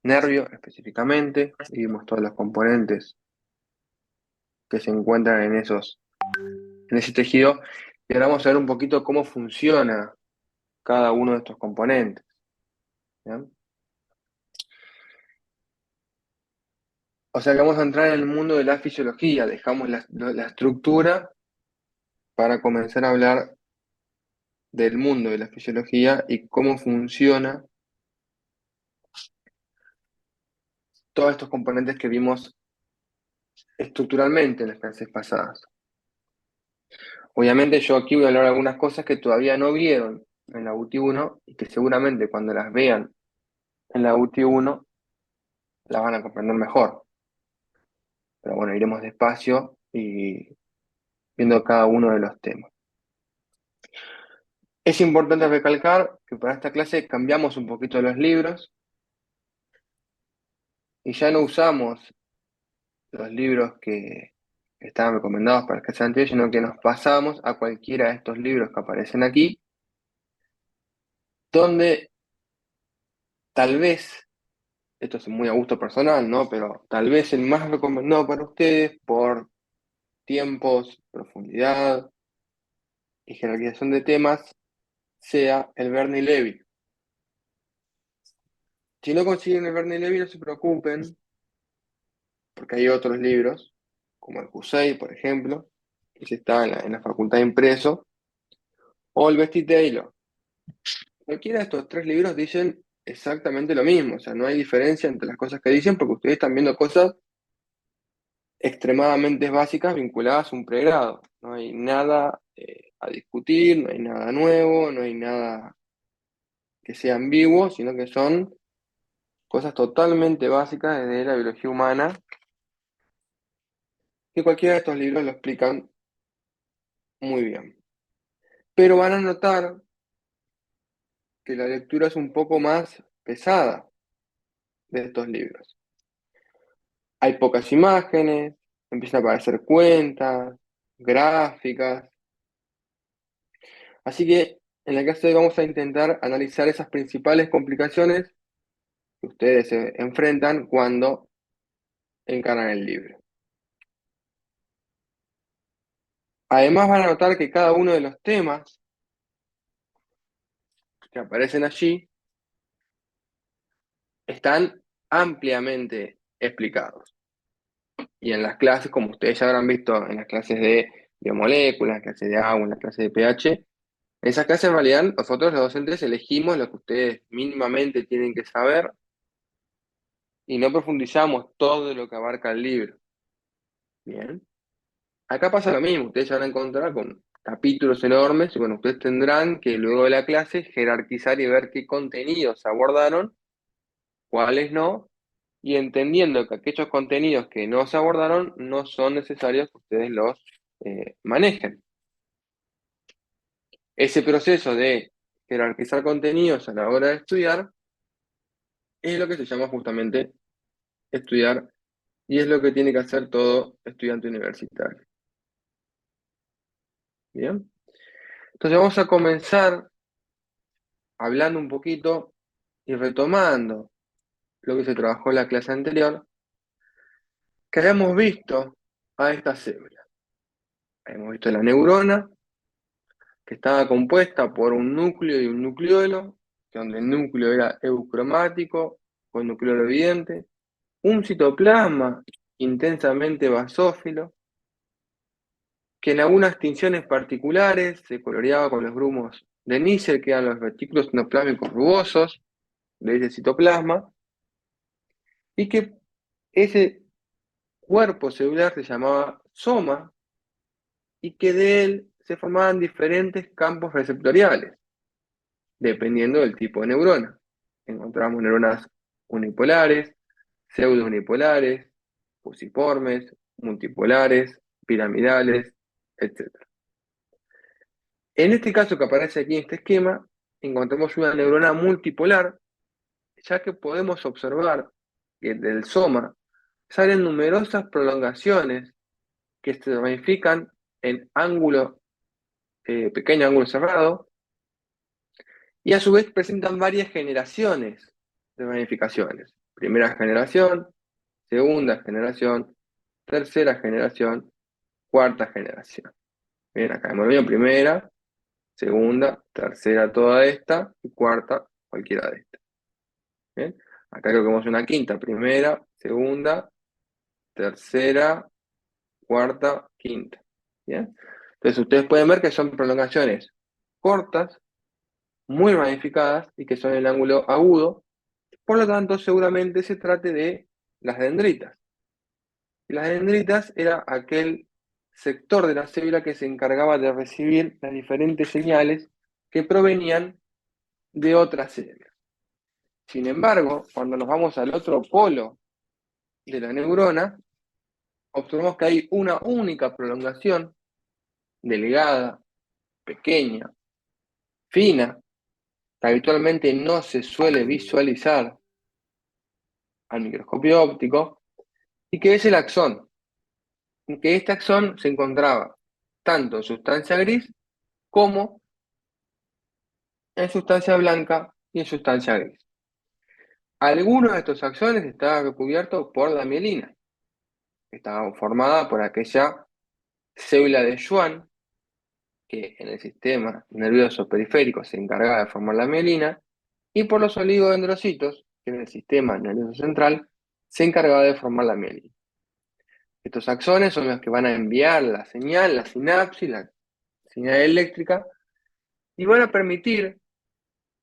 nervio específicamente, y vimos todos los componentes que se encuentran en ese tejido, y ahora vamos a ver un poquito cómo funciona cada uno de estos componentes. ¿Bien? O sea que vamos a entrar en el mundo de la fisiología, dejamos la estructura para comenzar a hablar del mundo de la fisiología y cómo funciona todos estos componentes que vimos estructuralmente en las clases pasadas. Obviamente yo aquí voy a hablar de algunas cosas que todavía no vieron en la UTI 1 y que seguramente cuando las vean en la UTI 1 las van a comprender mejor. Pero bueno, iremos despacio y viendo cada uno de los temas. Es importante recalcar que para esta clase cambiamos un poquito los libros y ya no usamos los libros que estaban recomendados para la clase anterior, sino que nos pasamos a cualquiera de estos libros que aparecen aquí, donde tal vez, esto es muy a gusto personal, ¿no? Pero tal vez el más recomendado para ustedes por tiempos, profundidad y jerarquización de temas sea el Bernie Levy. Si no consiguen el Bernie Levy, no se preocupen, porque hay otros libros, como el Jusei, por ejemplo, que se está en la facultad de impreso, o el Besti Taylor. Cualquiera de estos tres libros dicen exactamente lo mismo, o sea, no hay diferencia entre las cosas que dicen, porque ustedes están viendo cosas extremadamente básicas vinculadas a un pregrado. No hay nada a discutir, no hay nada nuevo, no hay nada que sea ambiguo, sino que son cosas totalmente básicas desde la biología humana, que cualquiera de estos libros lo explican muy bien. Pero van a notar que la lectura es un poco más pesada de estos libros. Hay pocas imágenes, empiezan a aparecer cuentas, gráficas. Así que en la clase de hoy vamos a intentar analizar esas principales complicaciones que ustedes se enfrentan cuando encaran el libro. Además van a notar que cada uno de los temas que aparecen allí están ampliamente explicados. Y en las clases, como ustedes ya habrán visto en las clases de biomoléculas, en las clases de agua, en las clases de pH, en esas clases en realidad nosotros los docentes elegimos lo que ustedes mínimamente tienen que saber y no profundizamos todo lo que abarca el libro. Bien. Acá pasa lo mismo, ustedes se van a encontrar con capítulos enormes y bueno, ustedes tendrán que luego de la clase jerarquizar y ver qué contenidos se abordaron, cuáles no, y entendiendo que aquellos contenidos que no se abordaron no son necesarios que ustedes los manejen. Ese proceso de jerarquizar contenidos a la hora de estudiar es lo que se llama justamente estudiar y es lo que tiene que hacer todo estudiante universitario. Bien, entonces vamos a comenzar hablando un poquito y retomando lo que se trabajó en la clase anterior, que habíamos visto a esta célula. Habíamos visto la neurona, que estaba compuesta por un núcleo y un nucleolo, donde el núcleo era eucromático, con nucleolo evidente, un citoplasma intensamente basófilo, que en algunas tinciones particulares se coloreaba con los grumos de níquel, que eran los retículos endoplásmicos rugosos de ese citoplasma, y que ese cuerpo celular se llamaba soma, y que de él se formaban diferentes campos receptoriales, dependiendo del tipo de neurona. Encontramos neuronas unipolares, pseudounipolares, fusiformes, multipolares, piramidales, etc. En este caso que aparece aquí en este esquema, encontramos una neurona multipolar, ya que podemos observar que del soma salen numerosas prolongaciones que se ramifican en ángulo, pequeño ángulo cerrado, y a su vez presentan varias generaciones de ramificaciones. Primera generación, segunda generación, tercera generación, cuarta generación. Bien, acá hemos visto primera, segunda, tercera toda esta y cuarta cualquiera de estas. Bien, acá creo que vemos una quinta, primera, segunda, tercera, cuarta, quinta. Bien, entonces ustedes pueden ver que son prolongaciones cortas, muy ramificadas y que son en el ángulo agudo. Por lo tanto, seguramente se trate de las dendritas. Y las dendritas era aquel sector de la célula que se encargaba de recibir las diferentes señales que provenían de otras células. Sin embargo, cuando nos vamos al otro polo de la neurona, observamos que hay una única prolongación, delgada, pequeña, fina, que habitualmente no se suele visualizar al microscopio óptico, y que es el axón. Y que este axón se encontraba tanto en sustancia gris como en sustancia blanca y en sustancia gris. Algunos de estos axones estaban recubiertos por la mielina, que estaba formada por aquella célula de Schwann, que en el sistema nervioso periférico se encargaba de formar la mielina, y por los oligodendrocitos, que en el sistema nervioso central se encargaba de formar la mielina. Estos axones son los que van a enviar la señal, la sinapsis, la señal eléctrica, y van a permitir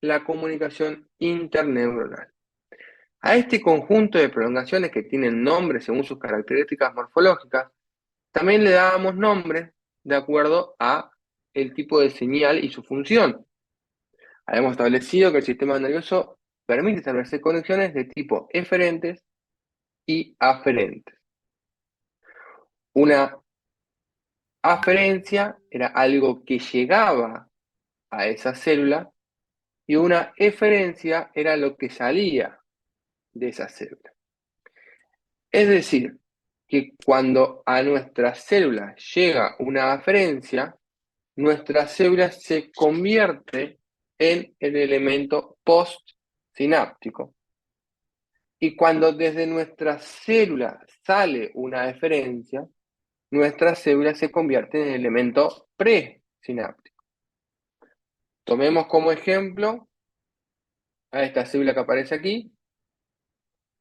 la comunicación interneuronal. A este conjunto de prolongaciones que tienen nombres según sus características morfológicas, también le dábamos nombres de acuerdo a el tipo de señal y su función. Habíamos establecido que el sistema nervioso permite establecer conexiones de tipo eferentes y aferentes. Una aferencia era algo que llegaba a esa célula y una eferencia era lo que salía de esa célula. Es decir, que cuando a nuestra célula llega una aferencia, nuestra célula se convierte en el elemento postsináptico. Y cuando desde nuestra célula sale una eferencia, nuestra célula se convierte en el elemento presináptico. Tomemos como ejemplo a esta célula que aparece aquí.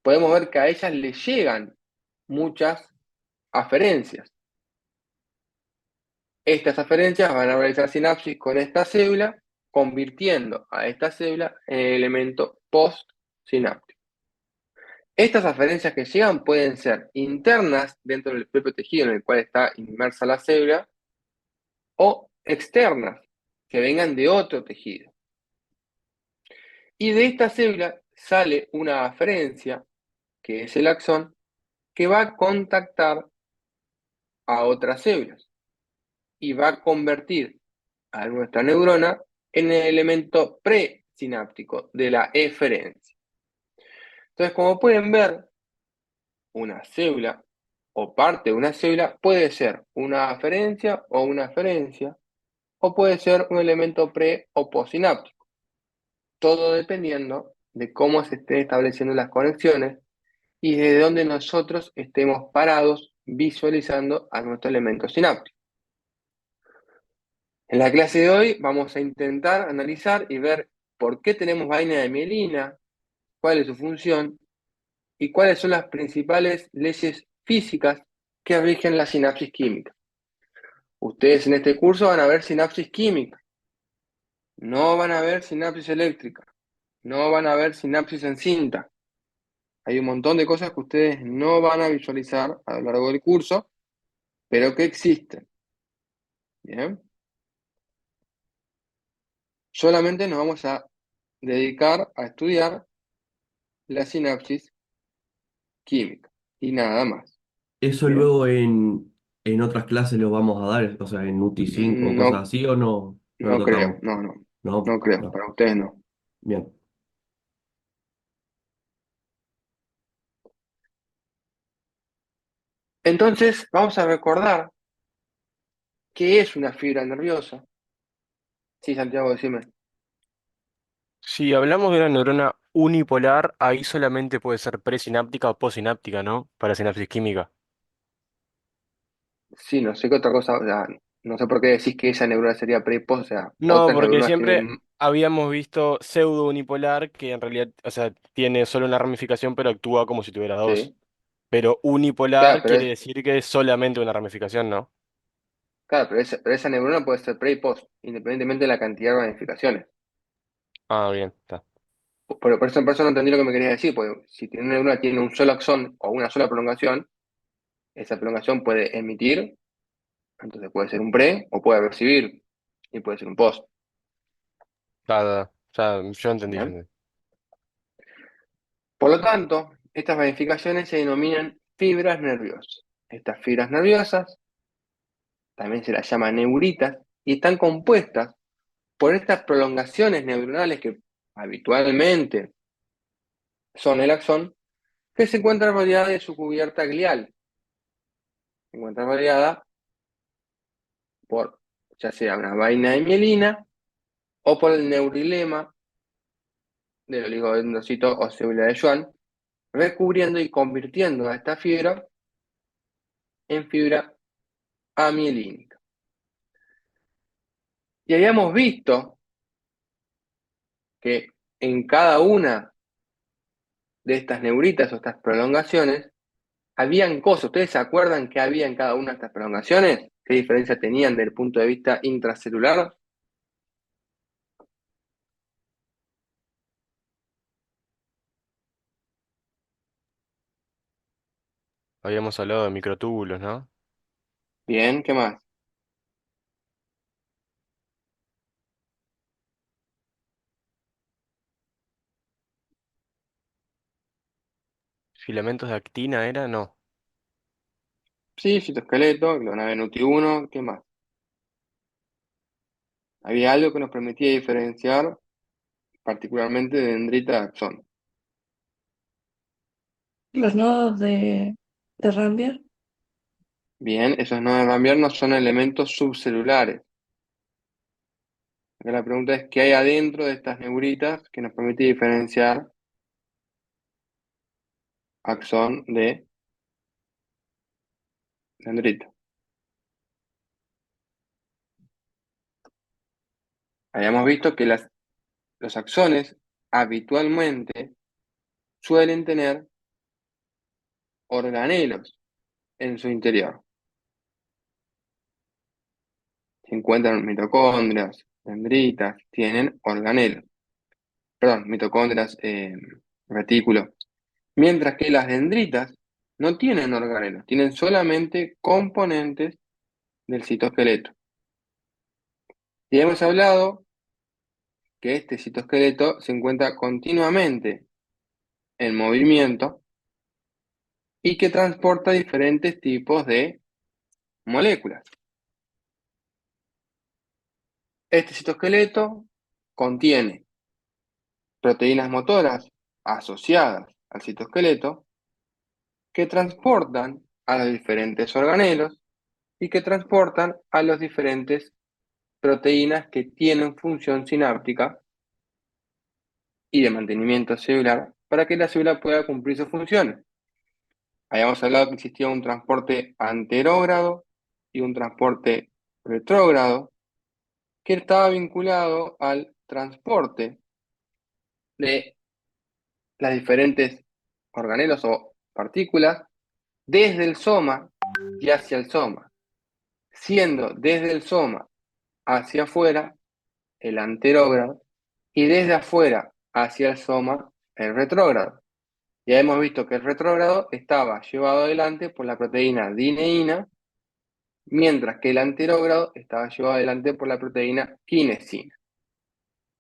Podemos ver que a ellas le llegan muchas aferencias. Estas aferencias van a realizar sinapsis con esta célula, convirtiendo a esta célula en el elemento postsináptico. Estas aferencias que llegan pueden ser internas dentro del propio tejido en el cual está inmersa la célula, o externas, que vengan de otro tejido. Y de esta célula sale una aferencia, que es el axón, que va a contactar a otras células y va a convertir a nuestra neurona en el elemento presináptico de la eferencia. Entonces, como pueden ver, una célula o parte de una célula puede ser una aferencia o una aferencia, o puede ser un elemento pre o postsináptico, todo dependiendo de cómo se estén estableciendo las conexiones y desde dónde nosotros estemos parados visualizando a nuestro elemento sináptico. En la clase de hoy vamos a intentar analizar y ver por qué tenemos vaina de mielina, cuál es su función y cuáles son las principales leyes físicas que rigen la sinapsis química. Ustedes en este curso van a ver sinapsis química, no van a ver sinapsis eléctrica, no van a ver sinapsis en cinta. Hay un montón de cosas que ustedes no van a visualizar a lo largo del curso, pero que existen. ¿Bien? Solamente nos vamos a dedicar a estudiar la sinapsis química y nada más. ¿Eso ¿Bien? luego en otras clases lo vamos a dar? O sea, en UTI 5 o cosas No, así, ¿o no, no lo no creo, tocamos? no No, creo, no. para ustedes no. Bien. Entonces, vamos a recordar qué es una fibra nerviosa. Sí, Santiago, decime. Si hablamos de una neurona unipolar, ahí solamente puede ser presináptica o postsináptica, ¿no? Para sinapsis química. Sí, no sé qué otra cosa, o sea, no sé por qué decís que esa neurona sería pre y post, o sea, No, otras porque neuronas siempre tienen, habíamos visto pseudo unipolar, que en realidad, o sea, tiene solo una ramificación, pero actúa como si tuviera dos. sí, Pero claro, unipolar pero quiere es, decir que es solamente una ramificación, ¿no? claro, pero esa neurona puede ser pre y post, independientemente de la cantidad de ramificaciones. Ah, bien, está. Por eso no entendí lo que me querías decir, porque si tiene una neurona tiene un solo axón o una sola prolongación, esa prolongación puede emitir, entonces puede ser un pre o puede recibir, y puede ser un post. Yo entendí, yo ¿Bien? entendí. Por lo tanto, estas ramificaciones se denominan fibras nerviosas. Estas fibras nerviosas también se las llama neuritas y están compuestas por estas prolongaciones neuronales que habitualmente son el axón, que se encuentra rodeada de su cubierta glial. Se encuentra rodeada por ya sea una vaina de mielina o por el neurilema del oligodendrocito o célula de Schwann, recubriendo y convirtiendo a esta fibra en fibra amielínica. Y habíamos visto que en cada una de estas neuritas o estas prolongaciones habían cosas. ¿Ustedes se acuerdan qué había en cada una de estas prolongaciones? ¿Qué diferencia tenían desde el punto de vista intracelular? Habíamos hablado de microtúbulos, ¿no? Bien, ¿qué más? Filamentos de actina era, no. Sí, citoesqueleto, clonal NUT1, ¿qué más? Había algo que nos permitía diferenciar particularmente de dendrita de axón. Los nodos de Rambier. Bien, esos nodos de Rambier no son elementos subcelulares. Acá la pregunta es, ¿qué hay adentro de estas neuritas que nos permite diferenciar axón de dendrita? Habíamos visto que los axones habitualmente suelen tener organelos en su interior. Se encuentran mitocondrias, dendritas, tienen organelos. Perdón, mitocondrias, retículos. Mientras que las dendritas no tienen organelos, tienen solamente componentes del citoesqueleto. Y hemos hablado que este citoesqueleto se encuentra continuamente en movimiento y que transporta diferentes tipos de moléculas. Este citoesqueleto contiene proteínas motoras asociadas al citoesqueleto que transportan a los diferentes organelos y que transportan a las diferentes proteínas que tienen función sináptica y de mantenimiento celular para que la célula pueda cumplir sus funciones. Habíamos hablado que existía un transporte anterógrado y un transporte retrógrado que estaba vinculado al transporte de las diferentes organelos o partículas desde el soma y hacia el soma, siendo desde el soma hacia afuera el anterógrado y desde afuera hacia el soma el retrógrado. Ya hemos visto que el retrógrado estaba llevado adelante por la proteína dineína, mientras que el anterógrado estaba llevado adelante por la proteína quinesina.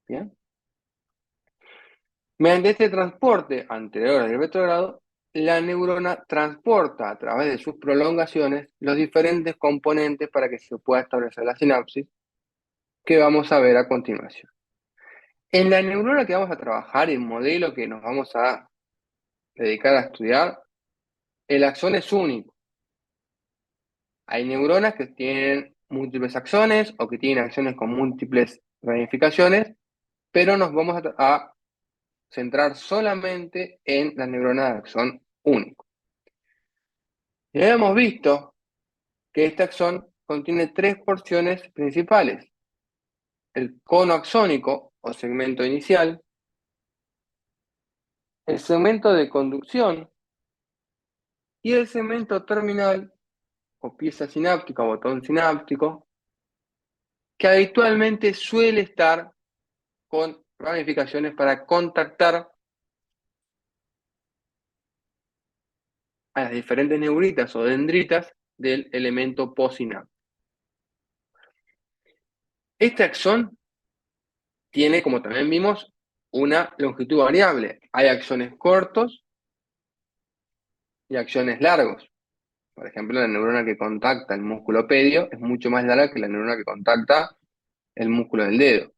¿Bien? Mediante este transporte anterior y retrógrado, la neurona transporta a través de sus prolongaciones los diferentes componentes para que se pueda establecer la sinapsis que vamos a ver a continuación. En la neurona que vamos a trabajar, el modelo que nos vamos a dedicar a estudiar, el axón es único. Hay neuronas que tienen múltiples axones o que tienen axones con múltiples ramificaciones, pero nos vamos a centrar solamente en las neuronas de axón único. Y habíamos visto que este axón contiene tres porciones principales: el cono axónico o segmento inicial, el segmento de conducción y el segmento terminal o pieza sináptica o botón sináptico, que habitualmente suele estar con ramificaciones para contactar a las diferentes neuritas o dendritas del elemento postsináptico. Este axón tiene, como también vimos, una longitud variable. Hay axones cortos y axones largos. Por ejemplo, la neurona que contacta el músculo pedio es mucho más larga que la neurona que contacta el músculo del dedo.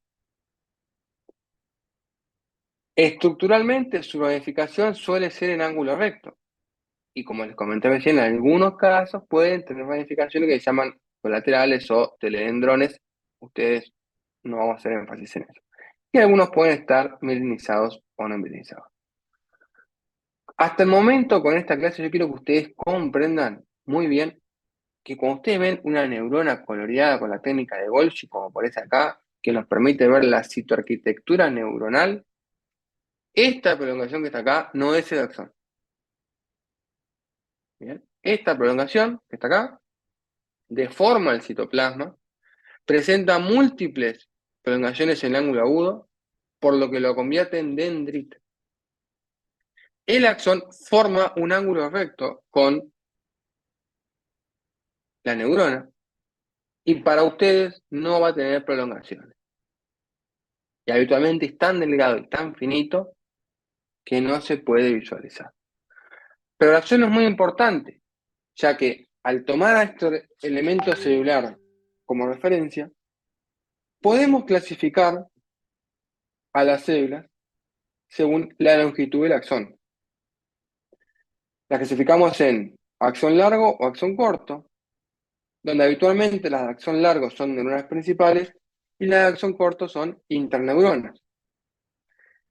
Estructuralmente, su ramificación suele ser en ángulo recto. Y como les comenté recién, en algunos casos pueden tener ramificaciones que se llaman colaterales o teledendrones. Ustedes no vamos a hacer énfasis en eso. Y algunos pueden estar mielinizados o no mielinizados. Hasta el momento, con esta clase, yo quiero que ustedes comprendan muy bien que cuando ustedes ven una neurona coloreada con la técnica de Golgi, como aparece acá, que nos permite ver la citoarquitectura neuronal, esta prolongación que está acá no es el axón. ¿Bien? Esta prolongación que está acá deforma el citoplasma, presenta múltiples prolongaciones en el ángulo agudo, por lo que lo convierte en dendrita. El axón forma un ángulo recto con la neurona y para ustedes no va a tener prolongaciones. Y habitualmente es tan delgado y tan finito que no se puede visualizar. Pero la axón es muy importante, ya que al tomar a este elemento celular como referencia, podemos clasificar a las células según la longitud del axón. Las clasificamos en axón largo o axón corto, donde habitualmente las de axón largo son neuronas principales y las de axón corto son interneuronas.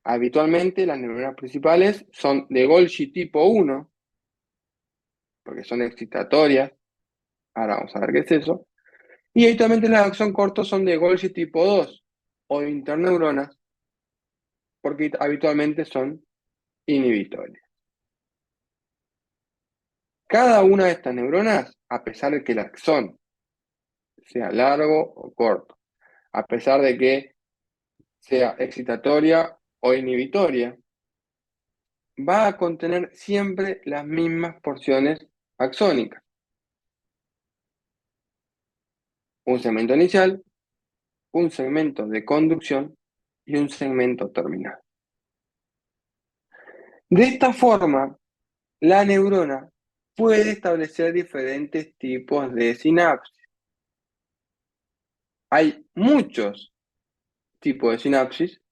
Habitualmente las neuronas principales son de Golgi tipo 1, porque son excitatorias. Ahora vamos a ver qué es eso. Y habitualmente las de axón corto son de Golgi tipo 2 o de interneuronas, porque habitualmente son inhibitorias. Cada una de estas neuronas, a pesar de que el axón sea largo o corto, a pesar de que sea excitatoria o inhibitoria, va a contener siempre las mismas porciones axónicas. Un segmento inicial, un segmento de conducción y un segmento terminal. De esta forma, la neurona puede establecer diferentes tipos de sinapsis. Hay muchos tipos de sinapsis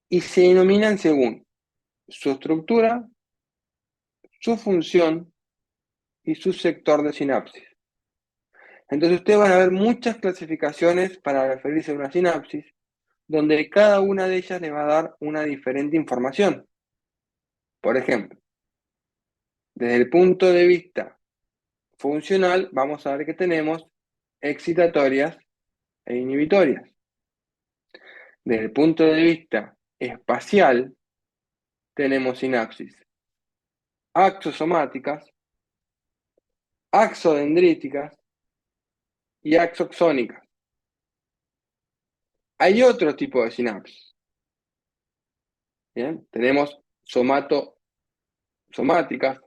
y se denominan según su estructura, su función y su sector de sinapsis. Entonces ustedes van a ver muchas clasificaciones para referirse a una sinapsis, donde cada una de ellas les va a dar una diferente información. Por ejemplo, desde el punto de vista funcional, vamos a ver que tenemos excitatorias e inhibitorias. Desde el punto de vista espacial, tenemos sinapsis axosomáticas, axodendríticas y axoxónicas. Hay otro tipo de sinapsis. ¿Bien? Tenemos somatosomáticas,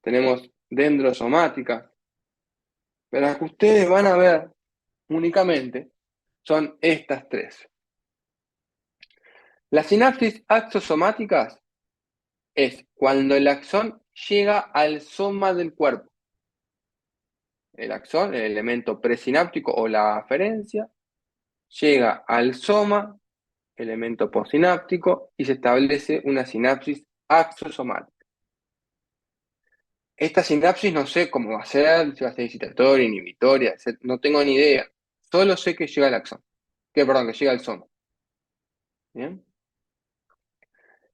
tenemos dendrosomáticas, pero las que ustedes van a ver únicamente son estas tres. Las sinapsis axosomáticas es cuando el axón llega al soma del cuerpo. El axón, el elemento presináptico o la aferencia, llega al soma, elemento postsináptico, y se establece una sinapsis axosomática. Esta sinapsis no sé cómo va a ser, si va a ser excitatoria, inhibitoria, no tengo ni idea. Solo sé que llega al axón, que llega al soma. ¿Bien?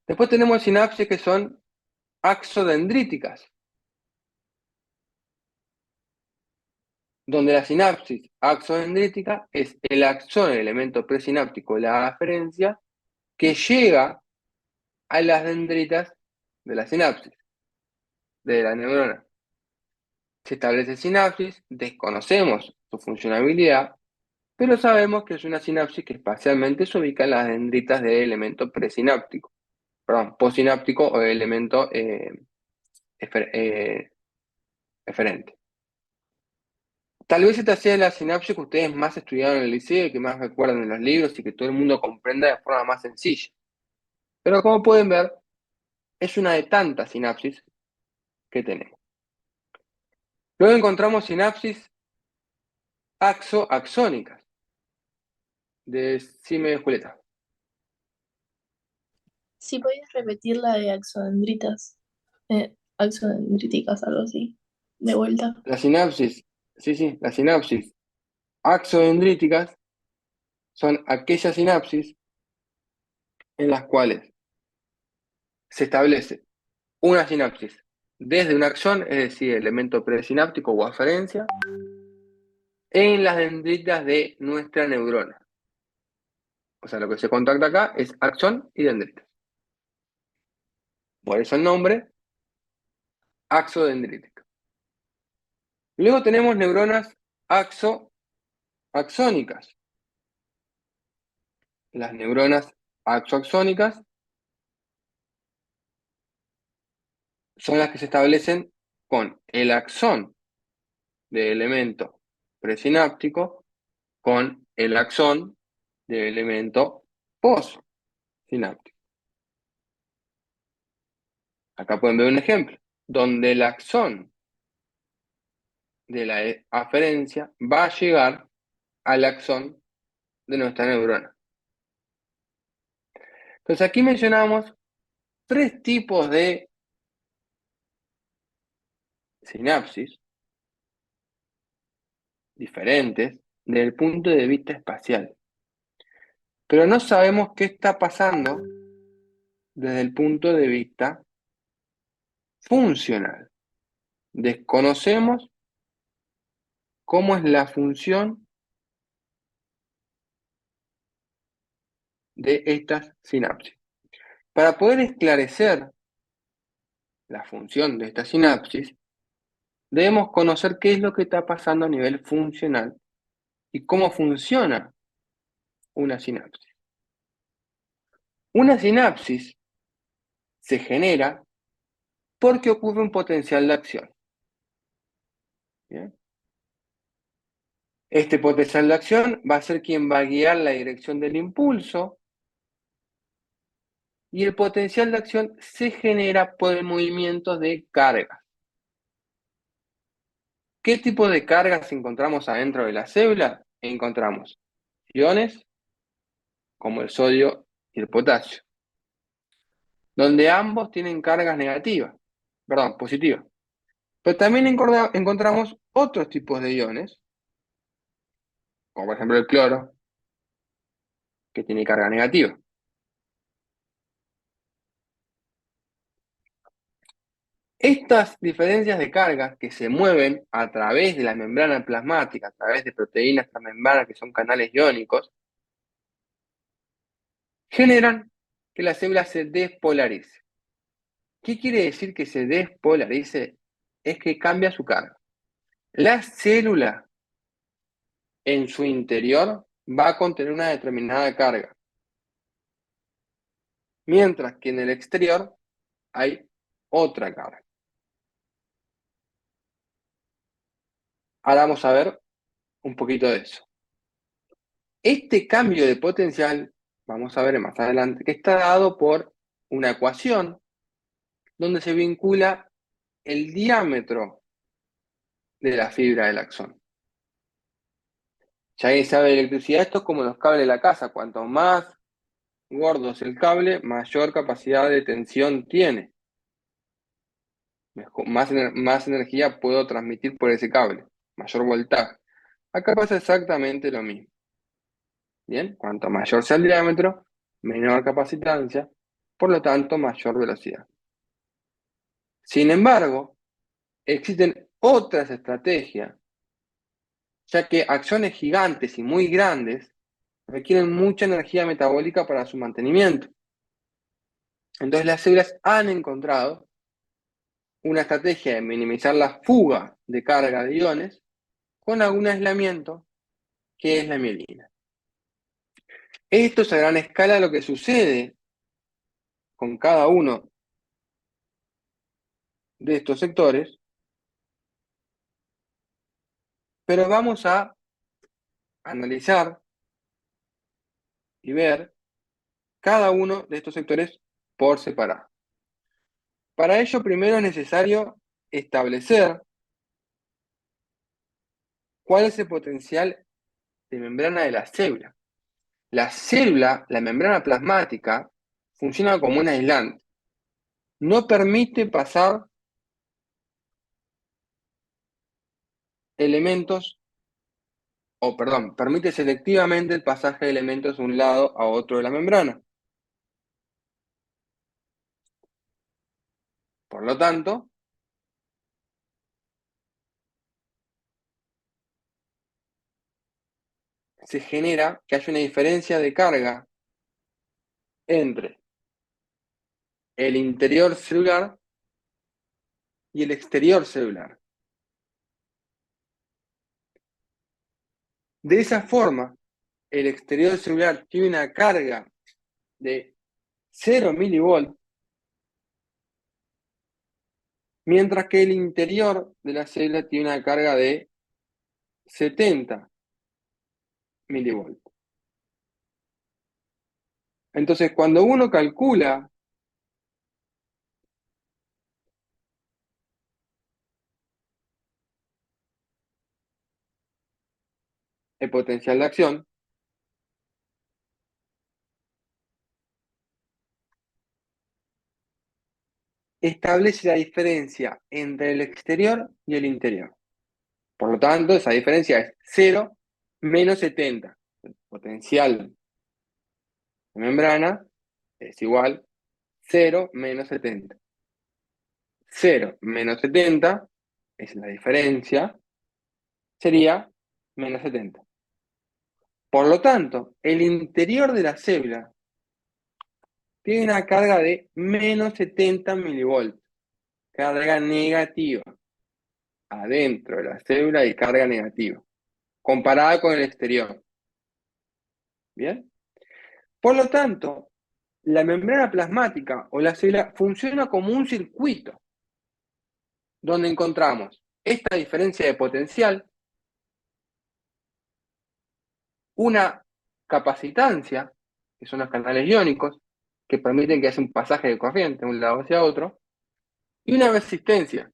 Después tenemos sinapsis que son axodendríticas, donde la sinapsis axodendrítica es el axón, el elemento presináptico de la aferencia, que llega a las dendritas de la sinapsis, de la neurona. Se establece sinapsis, desconocemos su funcionabilidad, pero sabemos que es una sinapsis que espacialmente se ubica en las dendritas del elemento presináptico, perdón, postsináptico o elemento eferente. Tal vez esta sea la sinapsis que ustedes más estudiaron en el liceo y que más recuerdan en los libros y que todo el mundo comprenda de forma más sencilla. Pero como pueden ver, es una de tantas sinapsis que tenemos. Luego encontramos sinapsis axónicas. Decime, Julieta. Si podías repetir la de axodendritas, axodendríticas, algo así, de vuelta. La sinapsis, sí, las sinapsis axodendríticas son aquellas sinapsis en las cuales se establece una sinapsis desde un axón, es decir, elemento presináptico o aferencia, en las dendritas de nuestra neurona. O sea, lo que se contacta acá es axón y dendritas. Por eso el nombre, axodendrítica. Luego tenemos neuronas axónicas. Las neuronas axónicas son las que se establecen con el axón de elemento presináptico con el axón de elemento postsináptico. Acá pueden ver un ejemplo, donde el axón de la aferencia va a llegar al axón de nuestra neurona. Entonces aquí mencionamos 3 tipos de sinapsis diferentes desde el punto de vista espacial. Pero no sabemos qué está pasando desde el punto de vista funcional. Desconocemos cómo es la función de estas sinapsis. Para poder esclarecer la función de esta sinapsis, debemos conocer qué es lo que está pasando a nivel funcional y cómo funciona una sinapsis. Una sinapsis se genera porque ocurre un potencial de acción. ¿Bien? Este potencial de acción va a ser quien va a guiar la dirección del impulso y el potencial de acción se genera por el movimiento de cargas. ¿Qué tipo de cargas encontramos adentro de la célula? Encontramos iones como el sodio y el potasio, donde ambos tienen cargas positivas. Pero también encontramos otros tipos de iones, como por ejemplo el cloro, que tiene carga negativa. Estas diferencias de cargas que se mueven a través de la membrana plasmática, a través de proteínas transmembranas que son canales iónicos, generan que la célula se despolarice. ¿Qué quiere decir que se despolarice? Es que cambia su carga. La célula en su interior va a contener una determinada carga, mientras que en el exterior hay otra carga. Ahora vamos a ver un poquito de eso. Este cambio de potencial, vamos a ver más adelante, que está dado por una ecuación donde se vincula el diámetro de la fibra del axón. Si alguien sabe de electricidad, esto es como los cables de la casa. Cuanto más gordo es el cable, mayor capacidad de tensión tiene. Más energía puedo transmitir por ese cable, mayor voltaje. Acá pasa exactamente lo mismo. Bien, cuanto mayor sea el diámetro, menor capacitancia por lo tanto mayor velocidad. Sin embargo, existen otras estrategias, ya que acciones gigantes y muy grandes requieren mucha energía metabólica para su mantenimiento. Entonces las células han encontrado una estrategia de minimizar la fuga de carga de iones con algún aislamiento, que es la mielina. Esto es a gran escala lo que sucede con cada uno de estos sectores, pero vamos a analizar y ver cada uno de estos sectores por separado. Para ello, primero es necesario establecer cuál es el potencial de membrana de la célula. La célula, la membrana plasmática, funciona como un aislante. No permite pasar elementos, permite selectivamente el pasaje de elementos de un lado a otro de la membrana. Por lo tanto, se genera que haya una diferencia de carga entre el interior celular y el exterior celular. De esa forma, el exterior celular tiene una carga de 0 milivolts, mientras que el interior de la célula tiene una carga de 70 milivolts. Entonces, cuando uno calcula el potencial de acción, establece la diferencia entre el exterior y el interior. Por lo tanto, esa diferencia es 0 menos 70. El potencial de membrana es igual 0 menos 70. 0 menos 70 es la diferencia, sería menos 70. Por lo tanto, el interior de la célula tiene una carga de menos 70 milivolts, carga negativa. Adentro de la célula hay carga negativa, comparada con el exterior. ¿Bien? Por lo tanto, la membrana plasmática o la célula funciona como un circuito donde encontramos esta diferencia de potencial, una capacitancia, que son los canales iónicos, que permiten que haya un pasaje de corriente de un lado hacia otro, y una resistencia,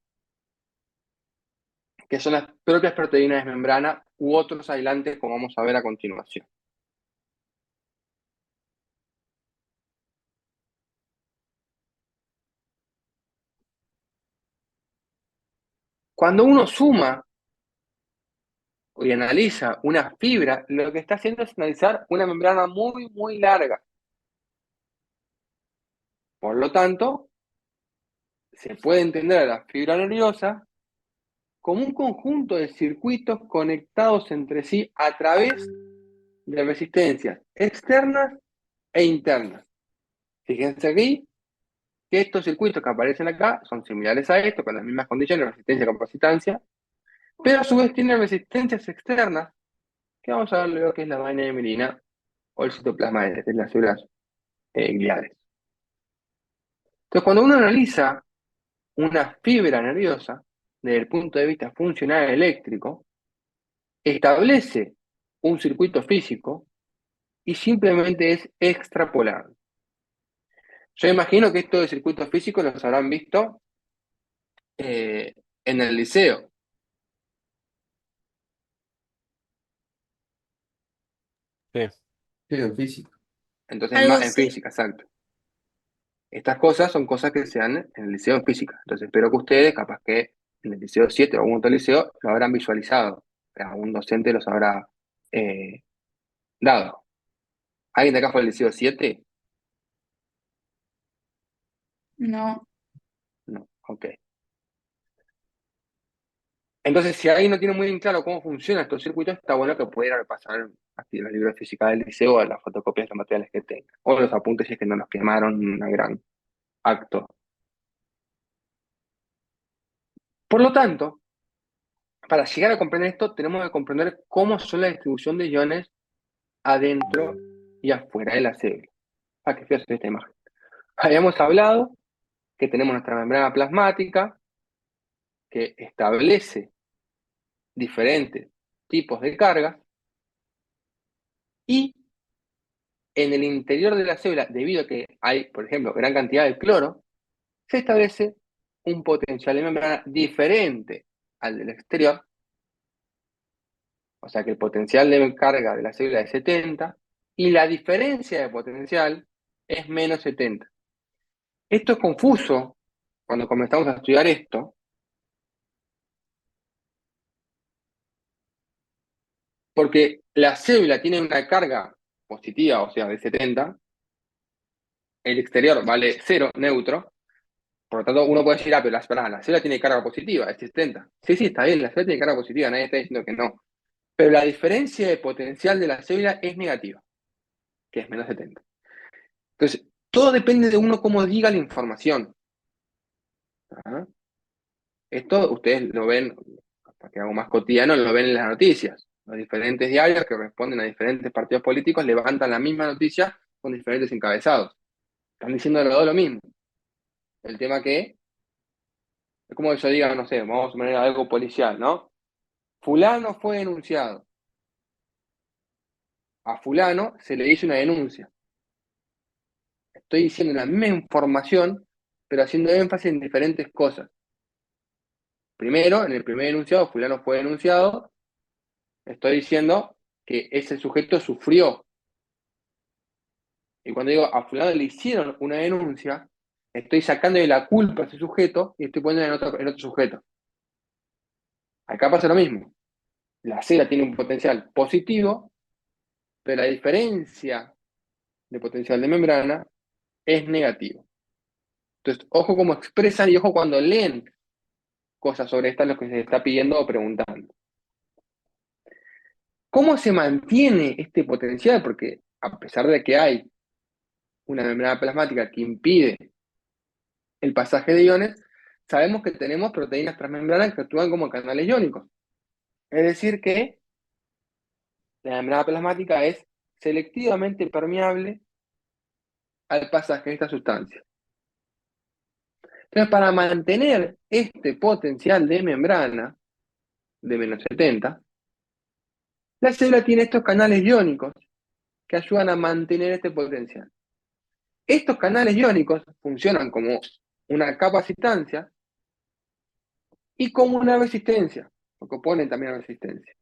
que son las propias proteínas de membrana u otros aislantes, como vamos a ver a continuación. Cuando uno suma y analiza una fibra, lo que está haciendo es analizar una membrana muy, muy larga. Por lo tanto, se puede entender a la fibra nerviosa como un conjunto de circuitos conectados entre sí a través de resistencias externas e internas. Fíjense aquí que estos circuitos que aparecen acá son similares a esto, con las mismas condiciones, resistencia y capacitancia, pero a su vez tienen resistencias externas, que vamos a ver luego que es la vaina de mielina o el citoplasma de las células gliales. Entonces, cuando uno analiza una fibra nerviosa desde el punto de vista funcional eléctrico, establece un circuito físico y simplemente es extrapolar. Yo imagino que estos de circuitos físicos los habrán visto en el liceo. Sí. Sí, en física. Entonces, Algo en sí. física, exacto. Estas cosas son cosas que se dan en el liceo en física. Entonces, espero que ustedes, capaz que en el liceo 7 o algún otro liceo, lo habrán visualizado. Algún docente los habrá eh, dado. ¿Alguien de acá fue al liceo 7? No, No, ok. Entonces, si alguien no tiene muy bien claro cómo funcionan estos circuitos, está bueno que pudiera repasar así los libros de física del liceo o las fotocopias de los materiales que tenga. O los apuntes si es que no nos quemaron un gran acto. Por lo tanto, para llegar a comprender esto, tenemos que comprender cómo son la distribución de iones adentro y afuera de la célula. Ah, qué feo es esta imagen. Habíamos hablado que tenemos nuestra membrana plasmática que establece diferentes tipos de cargas y en el interior de la célula, debido a que hay, por ejemplo, gran cantidad de cloro, se establece un potencial de membrana diferente al del exterior, o sea que el potencial de carga de la célula es 70 y la diferencia de potencial es menos 70. Esto es confuso cuando comenzamos a estudiar esto, porque la célula tiene una carga positiva, o sea, de 70, el exterior vale 0, neutro, por lo tanto uno puede decir, pero la célula tiene carga positiva, es 70. Sí, sí, está bien, la célula tiene carga positiva, nadie está diciendo que no. Pero la diferencia de potencial de la célula es negativa, que es menos 70. Entonces, todo depende de uno cómo diga la información. ¿Ah? Esto ustedes lo ven, para que algo más cotidiano, lo ven en las noticias. Los diferentes diarios que responden a diferentes partidos políticos levantan la misma noticia con diferentes encabezados. Están diciendo los dos lo mismo. El tema que es como que yo diga, no sé, vamos a poner algo policial, ¿no? Fulano fue denunciado. A fulano se le hizo una denuncia. Estoy diciendo la misma información, pero haciendo énfasis en diferentes cosas. Primero, en el primer enunciado, fulano fue denunciado, estoy diciendo que ese sujeto sufrió. Y cuando digo a fulano le hicieron una denuncia, estoy sacándole la culpa a ese sujeto y estoy poniendo en otro sujeto. Acá pasa lo mismo. La cera tiene un potencial positivo, pero la diferencia de potencial de membrana es negativo. Entonces, ojo cómo expresan y ojo cuando leen cosas sobre estas, lo que se está pidiendo o preguntando. ¿Cómo se mantiene este potencial? Porque a pesar de que hay una membrana plasmática que impide el pasaje de iones, sabemos que tenemos proteínas transmembranas que actúan como canales iónicos. Es decir, que la membrana plasmática es selectivamente permeable al pasaje de esta sustancia. Entonces, para mantener este potencial de membrana de menos 70, la célula tiene estos canales iónicos que ayudan a mantener este potencial. Estos canales iónicos funcionan como una capacitancia y como una resistencia, porque oponen también a resistencia.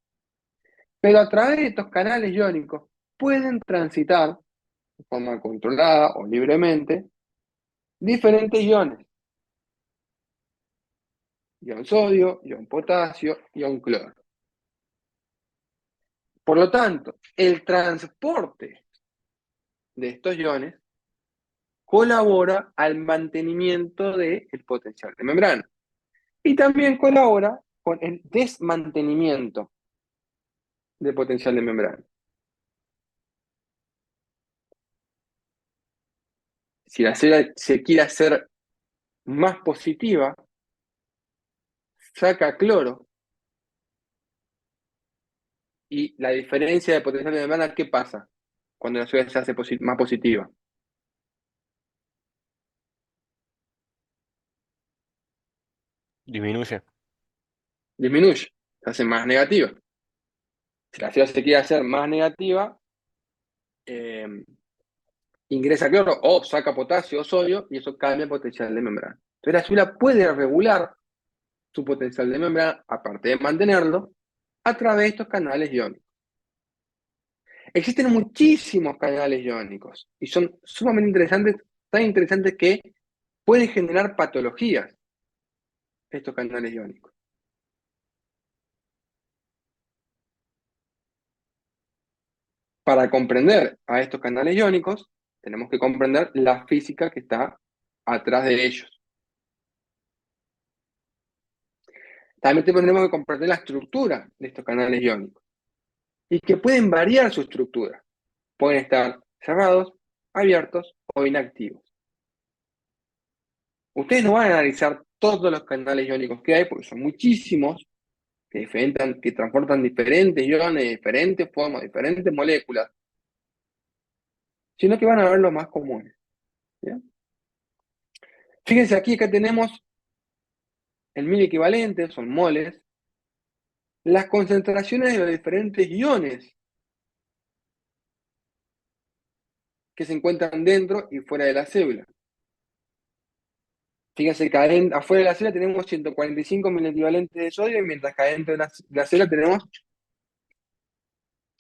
Pero a través de estos canales iónicos pueden transitar de forma controlada o libremente diferentes iones. Ion sodio, ion potasio, ion cloro. Por lo tanto, el transporte de estos iones colabora al mantenimiento del potencial de membrana y también colabora con el desmantenimiento del potencial de membrana. Si la célula se quiere hacer más positiva, saca cloro y la diferencia de potencial de membrana, ¿qué pasa cuando la célula se hace más positiva? Disminuye. Disminuye, se hace más negativa. Si la célula se quiere hacer más negativa, eh, ingresa cloro o saca potasio o sodio y eso cambia el potencial de membrana. Entonces la célula puede regular su potencial de membrana, aparte de mantenerlo, a través de estos canales iónicos. Existen muchísimos canales iónicos y son sumamente interesantes, tan interesantes que pueden generar patologías estos canales iónicos. Para comprender a estos canales iónicos, tenemos que comprender la física que está atrás de ellos. También tendremos que comprender la estructura de estos canales iónicos y que pueden variar su estructura. Pueden estar cerrados, abiertos o inactivos. Ustedes no van a analizar todos los canales iónicos que hay, porque son muchísimos, que transportan diferentes iones, diferentes formas, diferentes moléculas, sino que van a ver los más comunes. ¿Bien? Fíjense aquí, acá tenemos el mil equivalente, son moles, las concentraciones de los diferentes iones que se encuentran dentro y fuera de la célula. Fíjense que afuera de la célula tenemos 145 mil equivalentes de sodio, mientras que adentro de la célula tenemos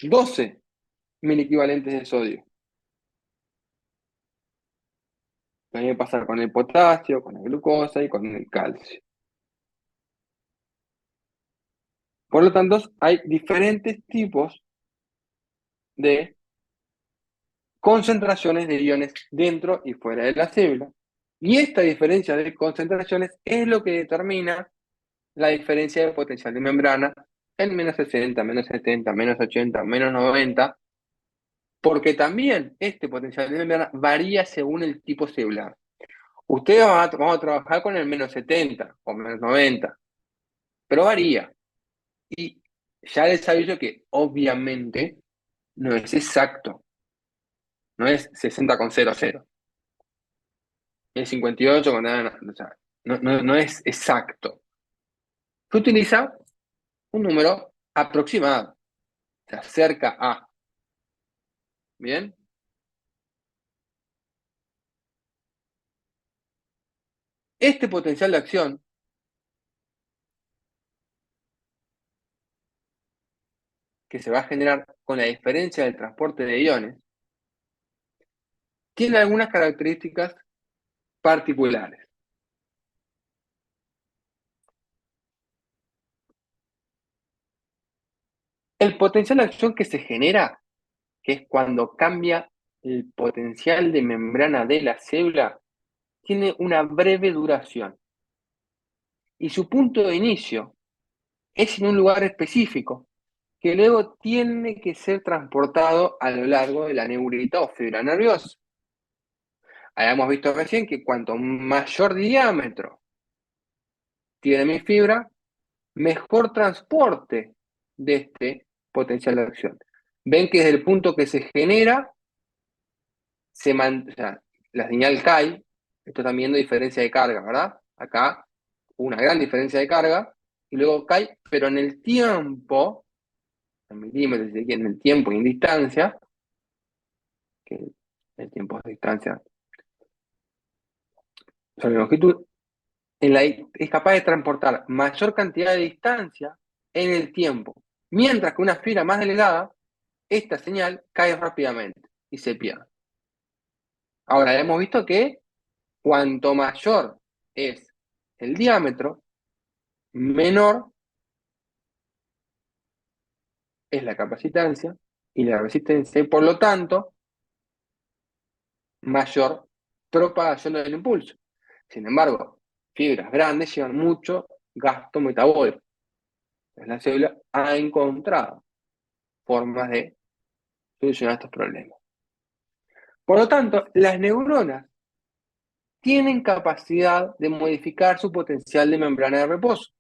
12 mil equivalentes de sodio. También pasa con el potasio, con la glucosa y con el calcio. Por lo tanto, hay diferentes tipos de concentraciones de iones dentro y fuera de la célula. Y esta diferencia de concentraciones es lo que determina la diferencia de potencial de membrana en menos 60, menos 70, menos 80, menos 90, porque también este potencial de membrana varía según el tipo celular. Ustedes vamos a trabajar con el menos 70 o menos 90, pero varía. Y ya les aviso que obviamente no es exacto, no es 60 con 00, es 58 con nada, o sea, no es exacto. Se utiliza un número aproximado, se acerca a. ¿Bien? Este potencial de acción que se va a generar con la diferencia del transporte de iones tiene algunas características particulares. El potencial de acción que se genera, que es cuando cambia el potencial de membrana de la célula, tiene una breve duración. Y su punto de inicio es en un lugar específico, que luego tiene que ser transportado a lo largo de la neurita o fibra nerviosa. Habíamos visto recién que cuanto mayor diámetro tiene mi fibra, mejor transporte de este potencial de acción. Ven que desde el punto que se genera, o sea, la señal cae. Esto también de diferencia de carga, ¿verdad? Acá una gran diferencia de carga y luego cae, pero en el tiempo, en milímetros, en el tiempo y en distancia, que el tiempo de distancia sobre longitud, es capaz de transportar mayor cantidad de distancia en el tiempo. Mientras que una fibra más delgada, esta señal cae rápidamente y se pierde. Ahora, hemos visto que cuanto mayor es el diámetro, menor es la capacitancia y la resistencia, y por lo tanto, mayor propagación del impulso. Sin embargo, fibras grandes llevan mucho gasto metabólico. Entonces, la célula ha encontrado formas de solucionar estos problemas. Por lo tanto, las neuronas tienen capacidad de modificar su potencial de membrana de reposo.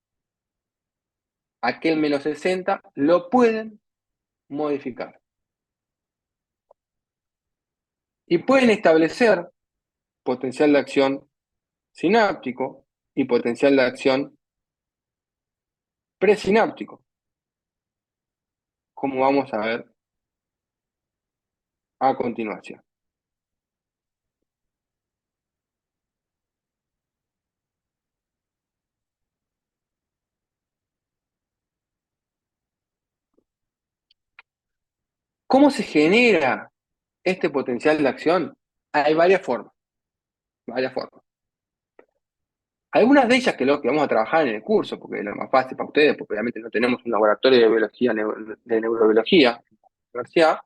Aquel menos 60 lo pueden modificar. Y pueden establecer potencial de acción sináptico y potencial de acción presináptico, como vamos a ver a continuación. ¿Cómo se genera este potencial de acción? Hay varias formas. Algunas de ellas que lo que vamos a trabajar en el curso, porque es lo más fácil para ustedes, porque obviamente no tenemos un laboratorio de biología, de neurobiología en la universidad,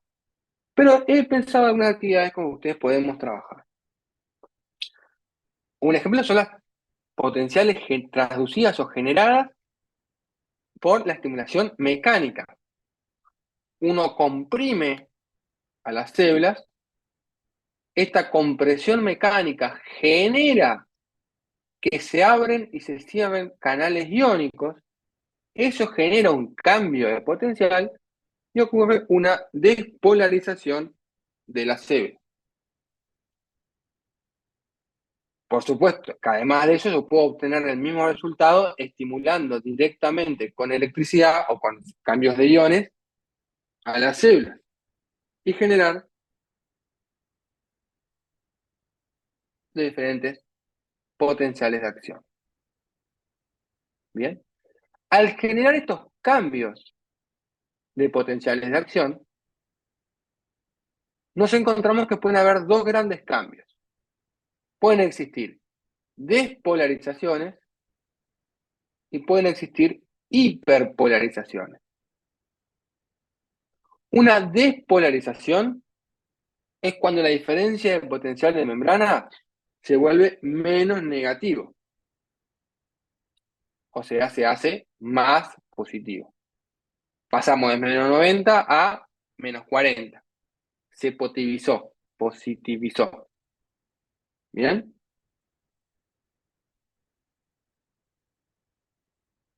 pero he pensado en algunas actividades con que ustedes podemos trabajar. Un ejemplo son las potenciales traducidas o generadas por la estimulación mecánica. Uno comprime a las células, esta compresión mecánica genera que se abren y se cierren canales iónicos, eso genera un cambio de potencial y ocurre una despolarización de la célula. Por supuesto, que además de eso yo puedo obtener el mismo resultado estimulando directamente con electricidad o con cambios de iones a las células y generar de diferentes potenciales de acción. Bien, al generar estos cambios de potenciales de acción, nos encontramos que pueden haber dos grandes cambios. Pueden existir despolarizaciones y pueden existir hiperpolarizaciones. Una despolarización es cuando la diferencia de potencial de membrana se vuelve menos negativo. O sea, se hace más positivo. Pasamos de menos 90 a menos 40. Se positivizó. ¿Bien?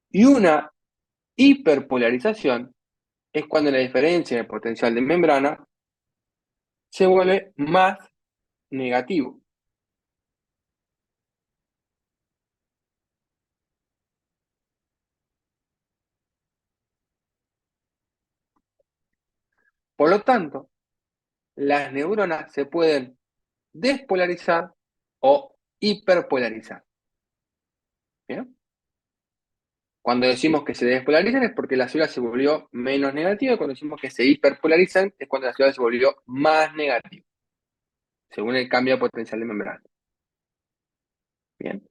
Y una hiperpolarización es cuando la diferencia de potencial de membrana se vuelve más negativo. Por lo tanto, las neuronas se pueden despolarizar o hiperpolarizar. ¿Bien? Cuando decimos que se despolarizan es porque la célula se volvió menos negativa, y cuando decimos que se hiperpolarizan es cuando la célula se volvió más negativa, según el cambio de potencial de membrana. Bien.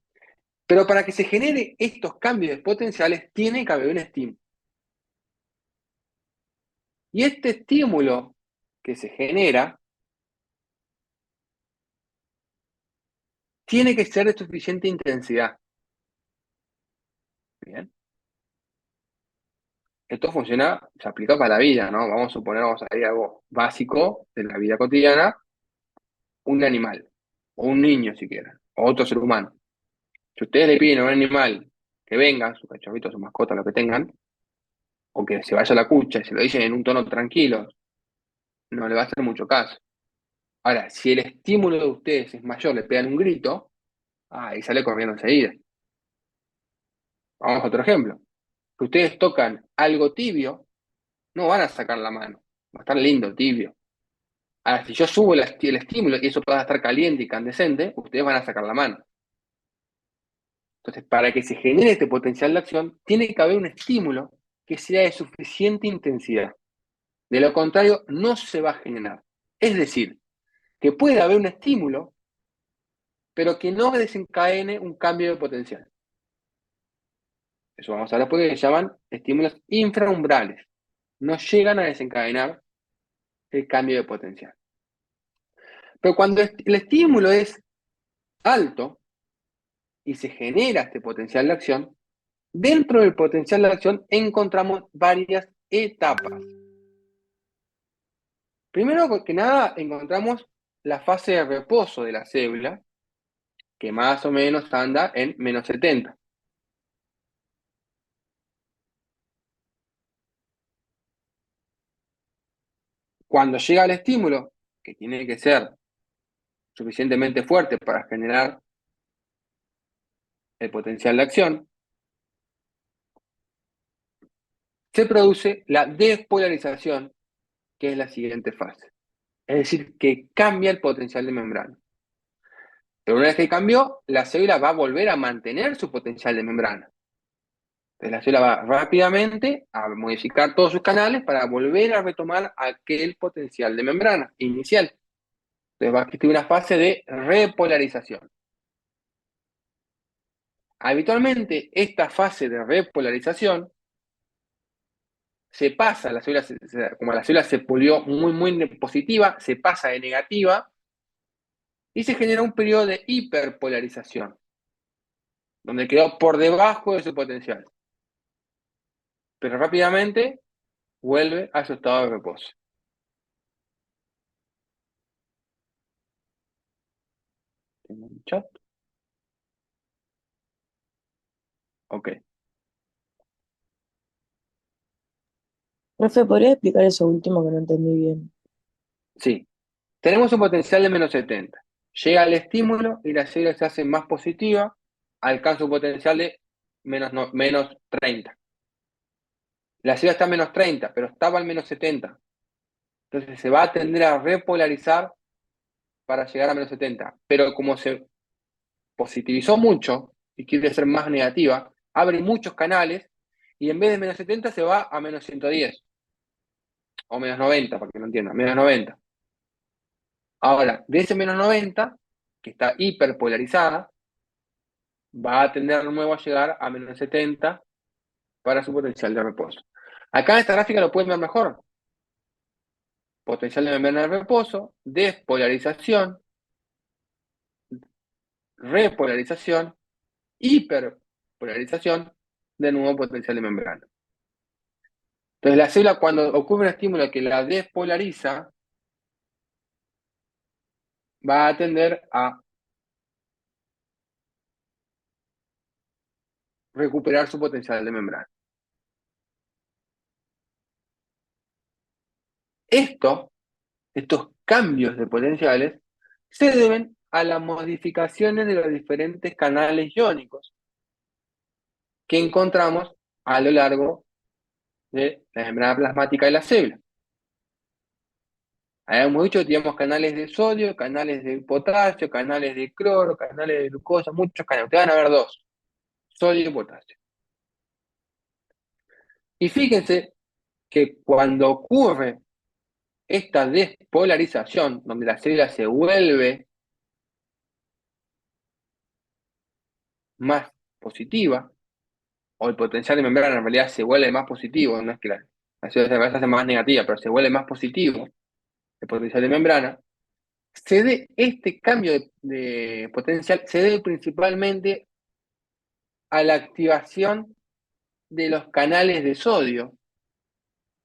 Pero para que se genere estos cambios de potenciales tiene que haber un estímulo. Y este estímulo que se genera tiene que ser de suficiente intensidad. Bien. Esto funciona, se aplica para la vida, ¿no? Vamos a suponer, vamos a ir a algo básico de la vida cotidiana, un animal, o un niño si quieren, o otro ser humano. Si ustedes le piden a un animal que venga, su cachorrito, su mascota, lo que tengan, o que se vaya a la cucha y se lo dicen en un tono tranquilo, no le va a hacer mucho caso. Ahora, si el estímulo de ustedes es mayor, le pegan un grito, ahí sale corriendo enseguida. Vamos a otro ejemplo. Si ustedes tocan algo tibio, no van a sacar la mano. Va a estar lindo, tibio. Ahora, si yo subo el estímulo y eso pueda estar caliente y candescente, ustedes van a sacar la mano. Entonces, para que se genere este potencial de acción, tiene que haber un estímulo que sea de suficiente intensidad. De lo contrario, no se va a generar. Es decir, que puede haber un estímulo, pero que no desencadene un cambio de potencial. Eso vamos a ver después, que se llaman estímulos infraumbrales. No llegan a desencadenar el cambio de potencial. Pero cuando el estímulo es alto y se genera este potencial de acción, dentro del potencial de acción encontramos varias etapas. Primero que nada, encontramos la fase de reposo de la célula, que más o menos anda en menos 70. Cuando llega el estímulo, que tiene que ser suficientemente fuerte para generar el potencial de acción, se produce la despolarización, que es la siguiente fase. Es decir, que cambia el potencial de membrana. Pero una vez que cambió, la célula va a volver a mantener su potencial de membrana. Entonces la célula va rápidamente a modificar todos sus canales para volver a retomar aquel potencial de membrana inicial. Entonces va a existir una fase de repolarización. Habitualmente, esta fase de repolarización se pasa, como la célula se volvió muy, muy positiva, se pasa de negativa y se genera un periodo de hiperpolarización, donde quedó por debajo de su potencial, pero rápidamente vuelve a su estado de reposo. ¿Tengo un chat? Ok, Profe, ¿podría explicar eso último que no entendí bien? sí. Tenemos un potencial de -70. Llega al estímulo y la célula se hace más positiva, alcanza un potencial de -30. La célula está a -30, pero estaba al -70. Entonces se va a tender a repolarizar para llegar a -70. Pero como se positivizó mucho y quiere ser más negativa, abre muchos canales y en vez de -70 se va a -110 o -90, para que no entiendan, -90. Ahora, de ese -90, que está hiperpolarizada, va a tender de nuevo a llegar a -70 para su potencial de reposo. Acá en esta gráfica lo pueden ver mejor. Potencial de membrana de reposo, despolarización, repolarización, hiperpolarización, de nuevo potencial de membrana. Entonces la célula, cuando ocurre un estímulo que la despolariza, va a tender a recuperar su potencial de membrana. Estos cambios de potenciales se deben a las modificaciones de los diferentes canales iónicos que encontramos a lo largo de la membrana plasmática de la célula. Habíamos dicho que teníamos canales de sodio, canales de potasio, canales de cloro, canales de glucosa, muchos canales. Ustedes van a ver dos, sodio y potasio. Y fíjense que cuando ocurre esta despolarización, donde la célula se vuelve más positiva, o el potencial de membrana en realidad se vuelve más positivo, no es que la célula se hace más negativa, pero se vuelve más positivo, el potencial de membrana, este cambio de potencial se debe principalmente a la activación de los canales de sodio,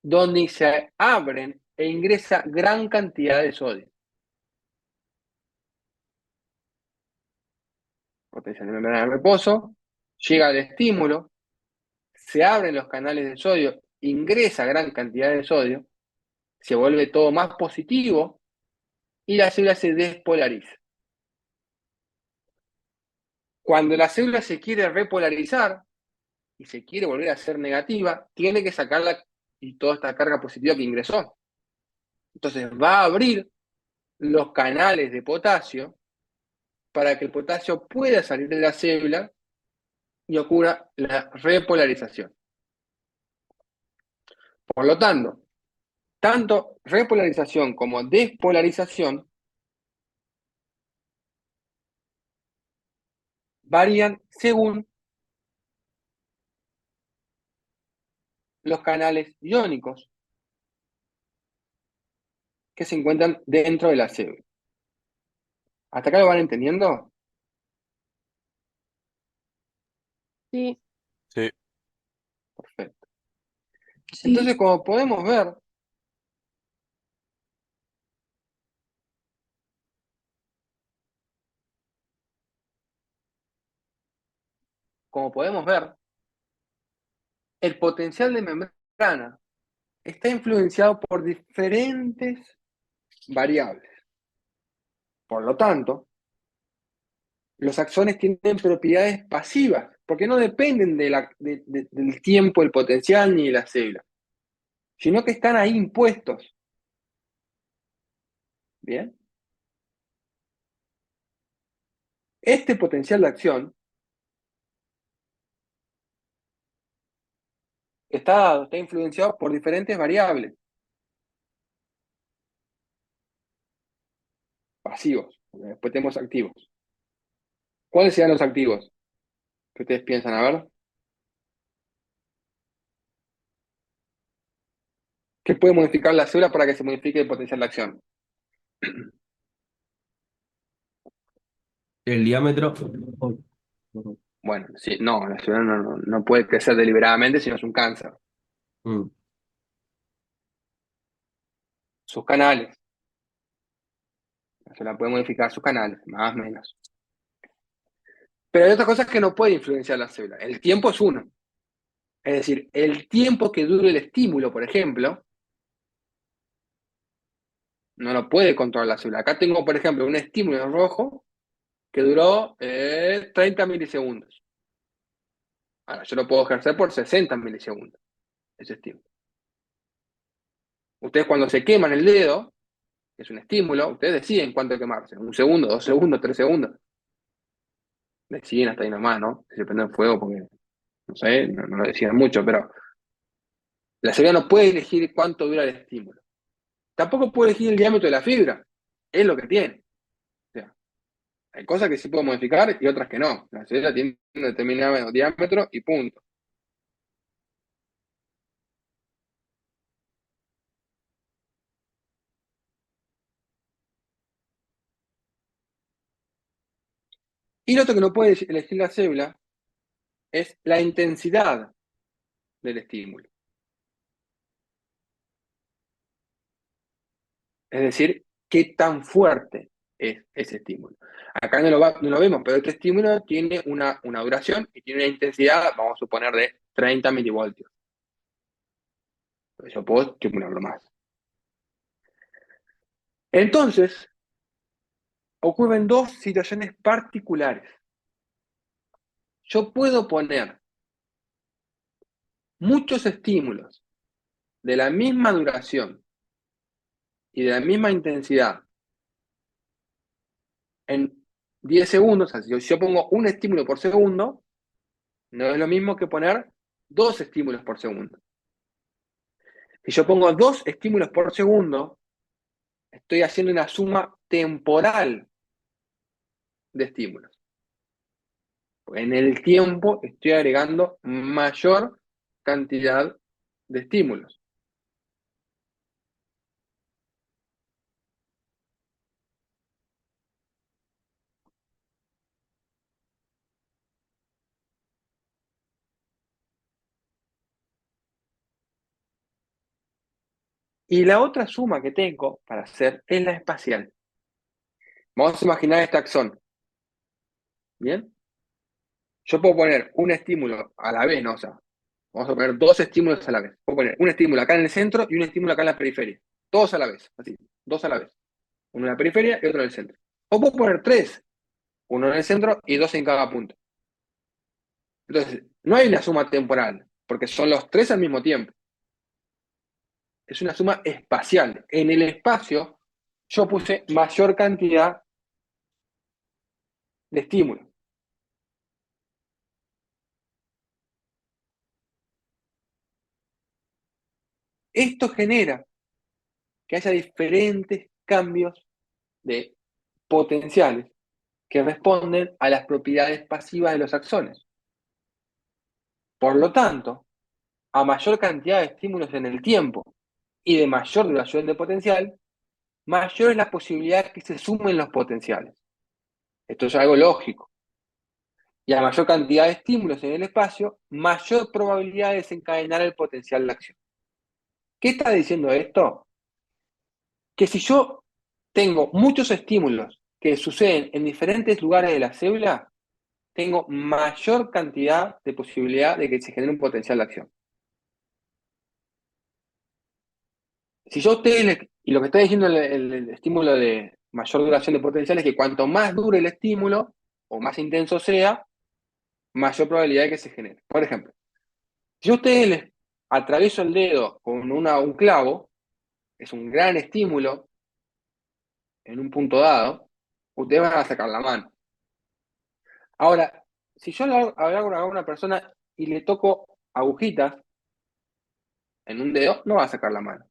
donde se abren e ingresa gran cantidad de sodio. Potencial de membrana de reposo, llega al estímulo, se abren los canales de sodio, ingresa gran cantidad de sodio, se vuelve todo más positivo y la célula se despolariza. Cuando la célula se quiere repolarizar y se quiere volver a ser negativa, tiene que sacarla y toda esta carga positiva que ingresó. Entonces va a abrir los canales de potasio para que el potasio pueda salir de la célula y ocurra la repolarización. Por lo tanto repolarización como despolarización varían según los canales iónicos que se encuentran dentro de la célula. ¿Hasta acá lo van entendiendo? Sí, Sí. Perfecto. sí. Entonces, como podemos ver, el potencial de membrana está influenciado por diferentes variables. Por lo tanto, los axones tienen propiedades pasivas, porque no dependen del tiempo, el potencial ni de la célula, sino que están ahí impuestos. ¿Bien? Este potencial de acción está influenciado por diferentes variables pasivos. Después tenemos activos. ¿Cuáles serían los activos que ustedes piensan? A ver, ¿qué puede modificar la célula para que se modifique el potencial de acción? El diámetro. Bueno, sí, no, la célula no puede crecer deliberadamente, sino es un cáncer. Mm, Sus canales, la célula puede modificar sus canales, más o menos. Pero hay otras cosas que no puede influenciar la célula. El tiempo es uno. Es decir, el tiempo que dure el estímulo, por ejemplo, no lo puede controlar la célula. Acá tengo, por ejemplo, un estímulo rojo que duró 30 milisegundos. Ahora, yo lo puedo ejercer por 60 milisegundos, ese estímulo. Ustedes cuando se queman el dedo, que es un estímulo, ustedes deciden cuánto quemarse. 1 segundo, 2 segundos, 3 segundos. Deciden hasta ahí nomás, ¿no? Si se prende el fuego porque, no sé, no lo deciden mucho, pero la célula no puede elegir cuánto dura el estímulo. Tampoco puede elegir el diámetro de la fibra. Es lo que tiene. O sea, hay cosas que sí puedo modificar y otras que no. La célula tiene un determinado diámetro y punto. Y lo otro que no puede elegir la célula es la intensidad del estímulo. Es decir, qué tan fuerte es ese estímulo. Acá no lo vemos, pero este estímulo tiene una duración y tiene una intensidad, vamos a suponer, de 30 milivoltios. Yo puedo estimularlo más. Entonces, ocurren dos situaciones particulares. Yo puedo poner muchos estímulos de la misma duración y de la misma intensidad en 10 segundos. O sea, si yo pongo un estímulo por segundo, no es lo mismo que poner dos estímulos por segundo. Si yo pongo dos estímulos por segundo, estoy haciendo una suma temporal de estímulos. En el tiempo estoy agregando mayor cantidad de estímulos. Y la otra suma que tengo para hacer es la espacial. Vamos a imaginar este axón. ¿Bien? Yo puedo poner un estímulo a la vez, ¿no? O sea, vamos a poner dos estímulos a la vez. Puedo poner un estímulo acá en el centro y un estímulo acá en la periferia. Todos a la vez, así, dos a la vez. Uno en la periferia y otro en el centro. O puedo poner tres, uno en el centro y dos en cada punto. Entonces, no hay una suma temporal, porque son los tres al mismo tiempo. Es una suma espacial. En el espacio, yo puse mayor cantidad de estímulos. Esto genera que haya diferentes cambios de potenciales que responden a las propiedades pasivas de los axones. Por lo tanto, a mayor cantidad de estímulos en el tiempo y de mayor duración de potencial, mayor es la posibilidad que se sumen los potenciales. Esto es algo lógico. Y a mayor cantidad de estímulos en el espacio, mayor probabilidad de desencadenar el potencial de acción. ¿Qué está diciendo esto? Que si yo tengo muchos estímulos que suceden en diferentes lugares de la célula, tengo mayor cantidad de posibilidad de que se genere un potencial de acción. Si yo a ustedes, y lo que está diciendo el estímulo de mayor duración de potencial es que cuanto más dure el estímulo, o más intenso sea, mayor probabilidad de que se genere. Por ejemplo, si yo a ustedes les atravieso el dedo con un clavo, es un gran estímulo en un punto dado, ustedes van a sacar la mano. Ahora, si yo le hago a una persona y le toco agujitas en un dedo, no va a sacar la mano.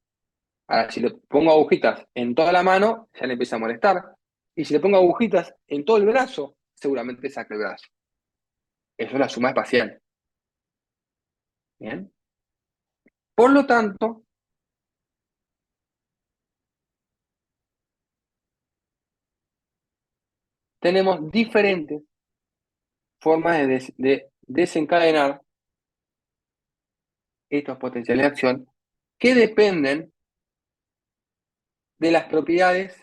Ahora, si le pongo agujitas en toda la mano, ya le empieza a molestar. Y si le pongo agujitas en todo el brazo, seguramente saca el brazo. Eso es la suma espacial. ¿Bien? Por lo tanto, tenemos diferentes formas de desencadenar estos potenciales de acción que dependen de las propiedades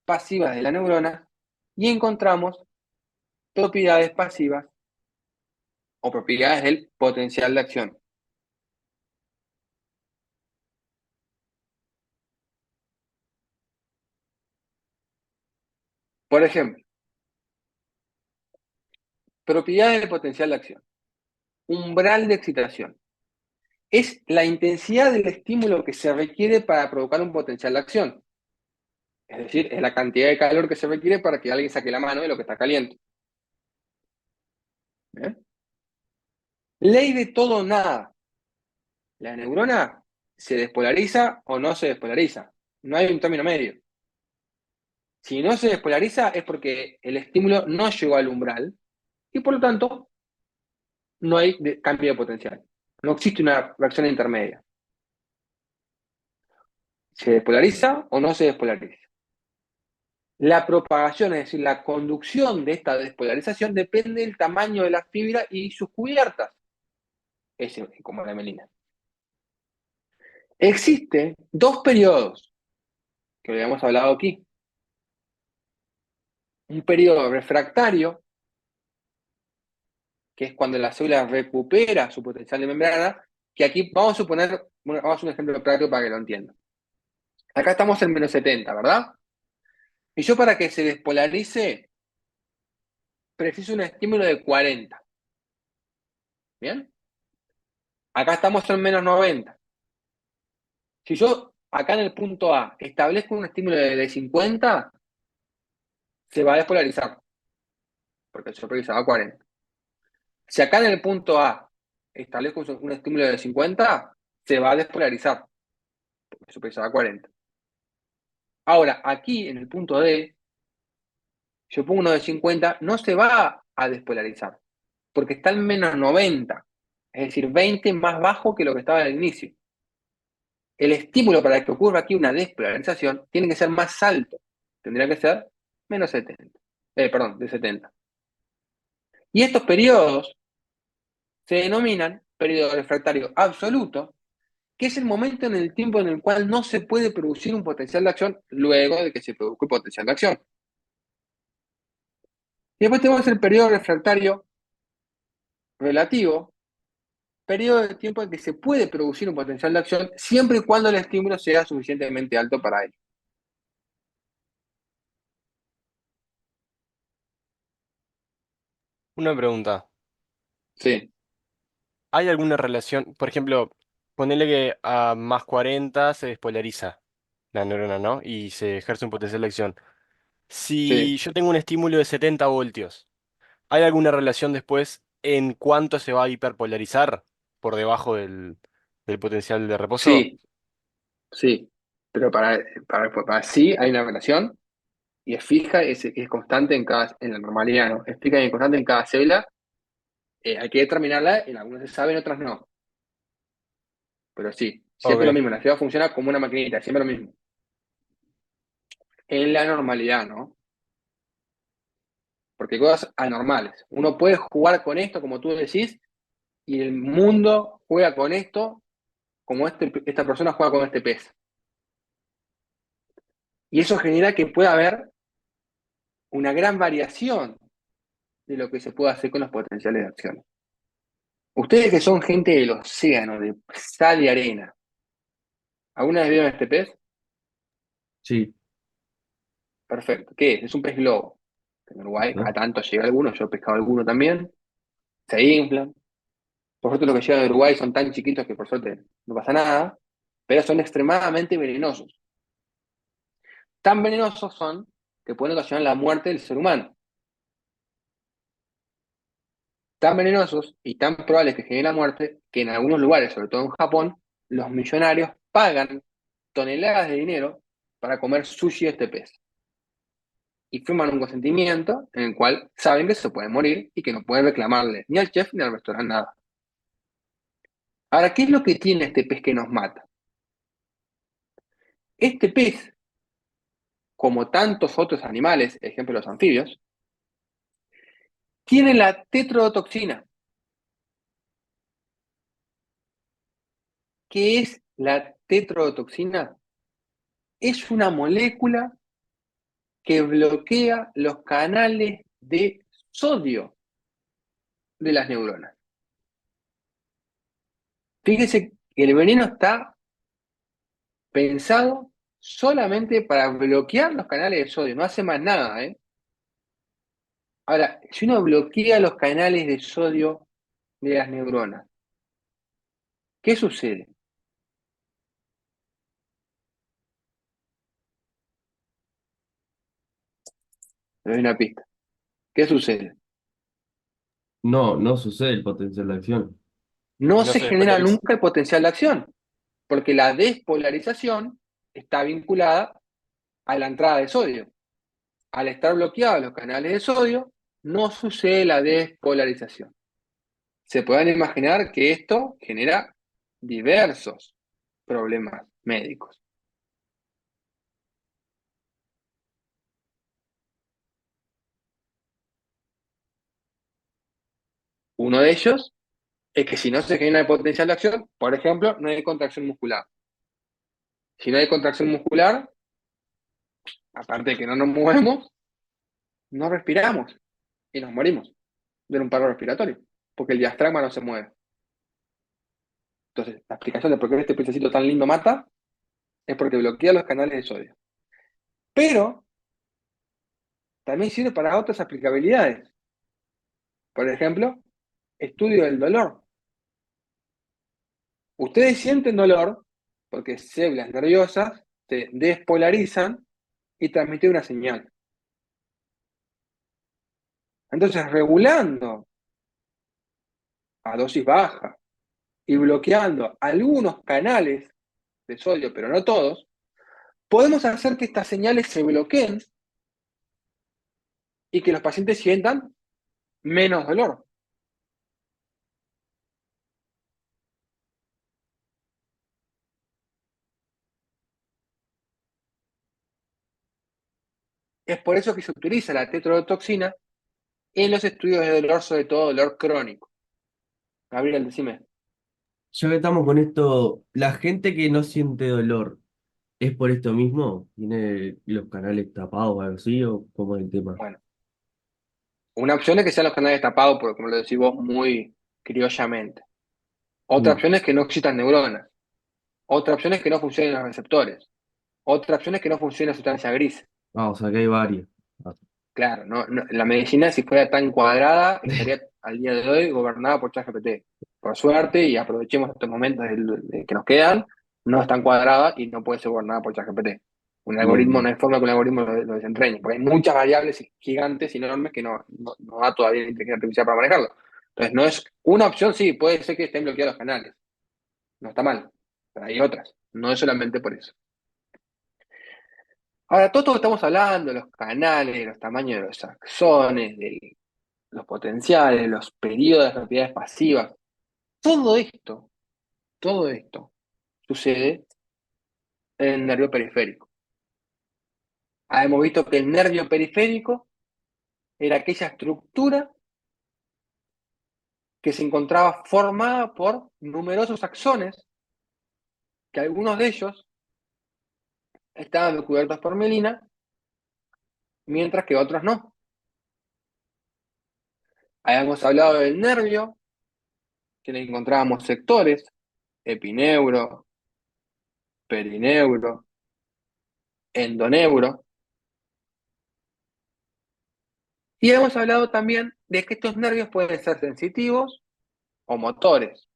pasivas de la neurona y encontramos propiedades pasivas o propiedades del potencial de acción. Por ejemplo, propiedades del potencial de acción. Umbral de excitación. Es la intensidad del estímulo que se requiere para provocar un potencial de acción. Es decir, es la cantidad de calor que se requiere para que alguien saque la mano de lo que está caliente. ¿Bien? Ley de todo o nada. La neurona se despolariza o no se despolariza. No hay un término medio. Si no se despolariza es porque el estímulo no llegó al umbral y por lo tanto no hay cambio de potencial. No existe una reacción intermedia. ¿Se despolariza o no se despolariza? La propagación, es decir, la conducción de esta despolarización depende del tamaño de la fibra y sus cubiertas. Es como la melina. Existen dos periodos que habíamos hablado aquí. Un periodo refractario, que es cuando la célula recupera su potencial de membrana, que aquí vamos a suponer, vamos a hacer un ejemplo práctico para que lo entiendan. Acá estamos en menos 70, ¿verdad? Y yo para que se despolarice, preciso un estímulo de 40. ¿Bien? Acá estamos en menos 90. Si yo acá en el punto A establezco un estímulo de 50, se va a despolarizar, porque yo precisaba 40. Si acá en el punto A establezco un estímulo de 50, se va a despolarizar, porque yo precisaba 40. Ahora, aquí en el punto D, yo pongo uno de 50, no se va a despolarizar, porque está en menos 90, es decir, 20 más bajo que lo que estaba al inicio. El estímulo para que ocurra aquí una despolarización tiene que ser más alto, tendría que ser menos 70, de 70. Y estos periodos se denominan periodo refractario absoluto, que es el momento en el tiempo en el cual no se puede producir un potencial de acción luego de que se produzca el potencial de acción. Y después tenemos el periodo refractario relativo, periodo de tiempo en que se puede producir un potencial de acción siempre y cuando el estímulo sea suficientemente alto para ello. Una pregunta. Sí, ¿Hay alguna relación? Por ejemplo, ponele que a más 40 se despolariza la neurona, ¿no? Y se ejerce un potencial de acción. Si sí, yo tengo un estímulo de 70 voltios, ¿hay alguna relación después en cuánto se va a hiperpolarizar por debajo del potencial de reposo? sí, sí. Pero para sí hay una relación y es fija, es constante en la normalidad, ¿no? Es fija y es constante en cada célula. Hay que determinarla, en algunas se sabe, en otras no. Pero sí, siempre lo Ok. mismo, la ciudad funciona como una maquinita, siempre lo mismo. En la normalidad, ¿no? Porque hay cosas anormales. Uno puede jugar con esto, como tú decís, y el mundo juega con esto, como esta persona juega con este pez. Y eso genera que pueda haber una gran variación de lo que se puede hacer con los potenciales de acción. Ustedes que son gente del océano, de sal y arena, ¿alguna vez vieron este pez? Sí, Perfecto. ¿Qué es? Es un pez globo. En Uruguay, a ¿no? tanto llega alguno, yo he pescado alguno también, se inflan. Por suerte los que llegan de Uruguay son tan chiquitos que por suerte no pasa nada, pero son extremadamente venenosos. Tan venenosos son que pueden ocasionar la muerte del ser humano. Tan venenosos y tan probables que generen la muerte que en algunos lugares, sobre todo en Japón, los millonarios pagan toneladas de dinero para comer sushi de este pez. Y firman un consentimiento en el cual saben que se pueden morir y que no pueden reclamarle ni al chef ni al restaurante nada. Ahora, ¿qué es lo que tiene este pez que nos mata? Este pez, como tantos otros animales, ejemplo los anfibios, tiene la tetrodotoxina. ¿Qué es la tetrodotoxina? Es una molécula que bloquea los canales de sodio de las neuronas. Fíjese que el veneno está pensado solamente para bloquear los canales de sodio, no hace más nada, ¿eh? Ahora, si uno bloquea los canales de sodio de las neuronas, ¿qué sucede? Le doy una pista. ¿Qué sucede? No sucede el potencial de acción. No No se se genera despolariza. nunca el potencial de acción, porque la despolarización está vinculada a la entrada de sodio. Al estar bloqueados los canales de sodio, no sucede la despolarización. Se pueden imaginar que esto genera diversos problemas médicos. Uno de ellos es que si no se genera el potencial de acción, por ejemplo, no hay contracción muscular. Si no hay contracción muscular, aparte de que no nos movemos, no respiramos y nos morimos de un paro respiratorio, porque el diafragma no se mueve. Entonces, la explicación de por qué este pececito tan lindo mata es porque bloquea los canales de sodio. Pero también sirve para otras aplicabilidades. Por ejemplo, estudio del dolor. Ustedes sienten dolor porque células nerviosas se despolarizan y transmiten una señal. Entonces, regulando a dosis baja y bloqueando algunos canales de sodio, pero no todos, podemos hacer que estas señales se bloqueen y que los pacientes sientan menos dolor. Es por eso que se utiliza la tetrodotoxina en los estudios de dolor, sobre todo dolor crónico. Gabriel, decime. Ya que estamos con esto, la gente que no siente dolor, ¿es por esto mismo? ¿Tiene los canales tapados o algo así? ¿O cómo es el tema? Bueno, una opción es que sean los canales tapados, porque como lo decís vos muy criollamente. Otra Mm. opción es que no existan neuronas. Otra opción es que no funcionen los receptores. Otra opción es que no funcione la sustancia gris. Ah, o sea que hay varias. Ah, Claro, la medicina, si fuera tan cuadrada, estaría al día de hoy gobernada por ChatGPT. Por suerte, y aprovechemos estos momentos que nos quedan, no es tan cuadrada y no puede ser gobernada por ChatGPT. Un bien, algoritmo, no bien. hay forma que un algoritmo lo desentrañe, porque hay muchas variables gigantes, enormes, que no da todavía la inteligencia artificial para manejarlo. Entonces, no es una opción, sí, puede ser que estén bloqueados los canales. No está mal, pero hay otras. No es solamente por eso. Ahora, todo esto que estamos hablando, los canales, los tamaños de los axones, de los potenciales, los periodos de propiedades pasivas, todo esto sucede en el nervio periférico. Hemos visto que el nervio periférico era aquella estructura que se encontraba formada por numerosos axones, que algunos de ellos estaban cubiertos por mielina, mientras que otros no. Habíamos hablado del nervio, que le encontrábamos sectores, epineuro, perineuro, endoneuro. Y hemos hablado también de que estos nervios pueden ser sensitivos o motores.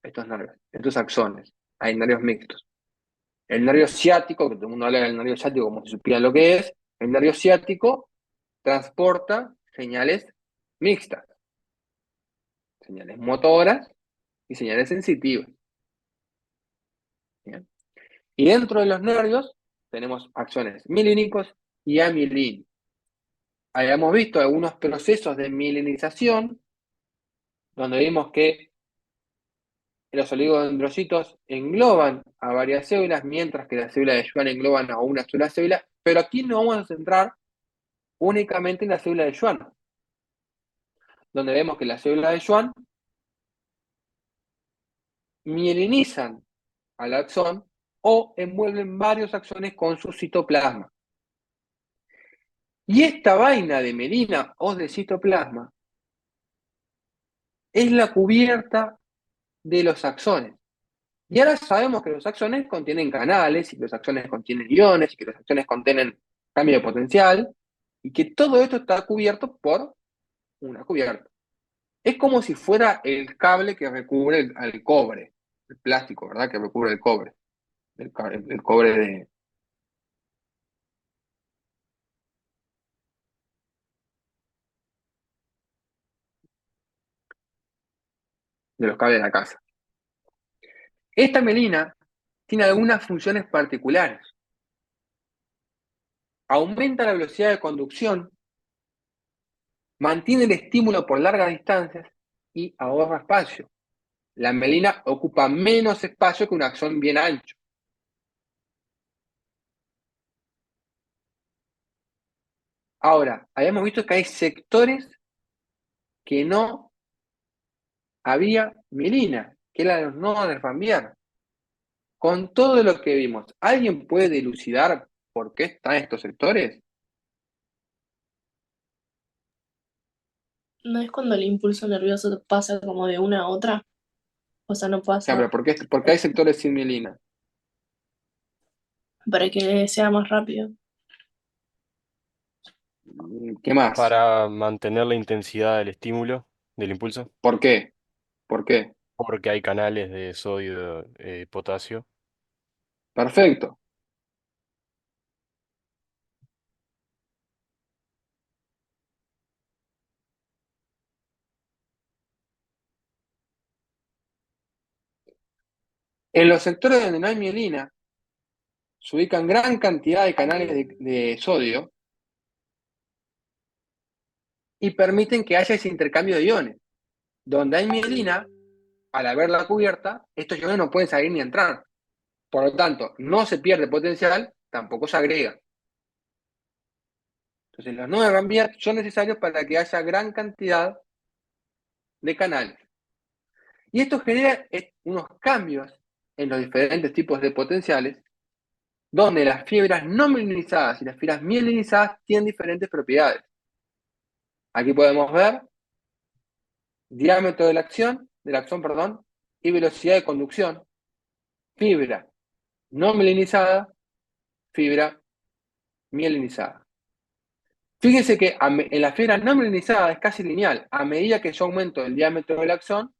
Estos nervios, estos axones. Hay nervios mixtos. El nervio ciático, que todo el mundo habla del nervio ciático como si supieran lo que es, el nervio ciático transporta señales mixtas, señales motoras y señales sensitivas. ¿Bien? Y dentro de los nervios tenemos axones milínicos y amilínicos. Habíamos visto algunos procesos de mielinización, donde vimos que los oligodendrocitos engloban a varias células, mientras que las células de Schwann engloban a una sola célula, pero aquí nos vamos a centrar únicamente en la célula de Schwann, donde vemos que las células de Schwann mielinizan al axón o envuelven varios axones con su citoplasma. Y esta vaina de mielina o de citoplasma es la cubierta de los axones. Y ahora sabemos que los axones contienen canales, y que los axones contienen iones, y que los axones contienen cambio de potencial, y que todo esto está cubierto por una cubierta. Es como si fuera el cable que recubre al cobre, el plástico, ¿verdad? Que recubre el cobre, el cobre de los cables de la casa. Esta mielina tiene algunas funciones particulares. Aumenta la velocidad de conducción, mantiene el estímulo por largas distancias y ahorra espacio. La mielina ocupa menos espacio que un axón bien ancho. Ahora, habíamos visto que hay sectores que no había mielina, que eran los nodos de Rambier. Con todo lo que vimos, ¿alguien puede dilucidar por qué están estos sectores? ¿No es cuando el impulso nervioso pasa como de una a otra? O sea, no O sea, pasa pero ¿por qué hay sectores sin mielina? para que sea más rápido. ¿Qué más? Para mantener la intensidad del estímulo, del impulso, ¿Por qué? ¿Por qué? porque hay canales de sodio, potasio. Perfecto. En los sectores donde no hay mielina, se ubican gran cantidad de canales de sodio y permiten que haya ese intercambio de iones. Donde hay mielina, al haberla cubierta, estos iones no pueden salir ni entrar. Por lo tanto, no se pierde potencial, tampoco se agrega. Entonces, los nodos de Rambier son necesarios para que haya gran cantidad de canales. Y esto genera unos cambios en los diferentes tipos de potenciales, donde las fibras no mielinizadas y las fibras mielinizadas tienen diferentes propiedades. Aquí podemos ver diámetro del axón, y velocidad de conducción, fibra no mielinizada, fibra mielinizada. Fíjense que en la fibra no mielinizada es casi lineal. A medida que yo aumento el diámetro del axón,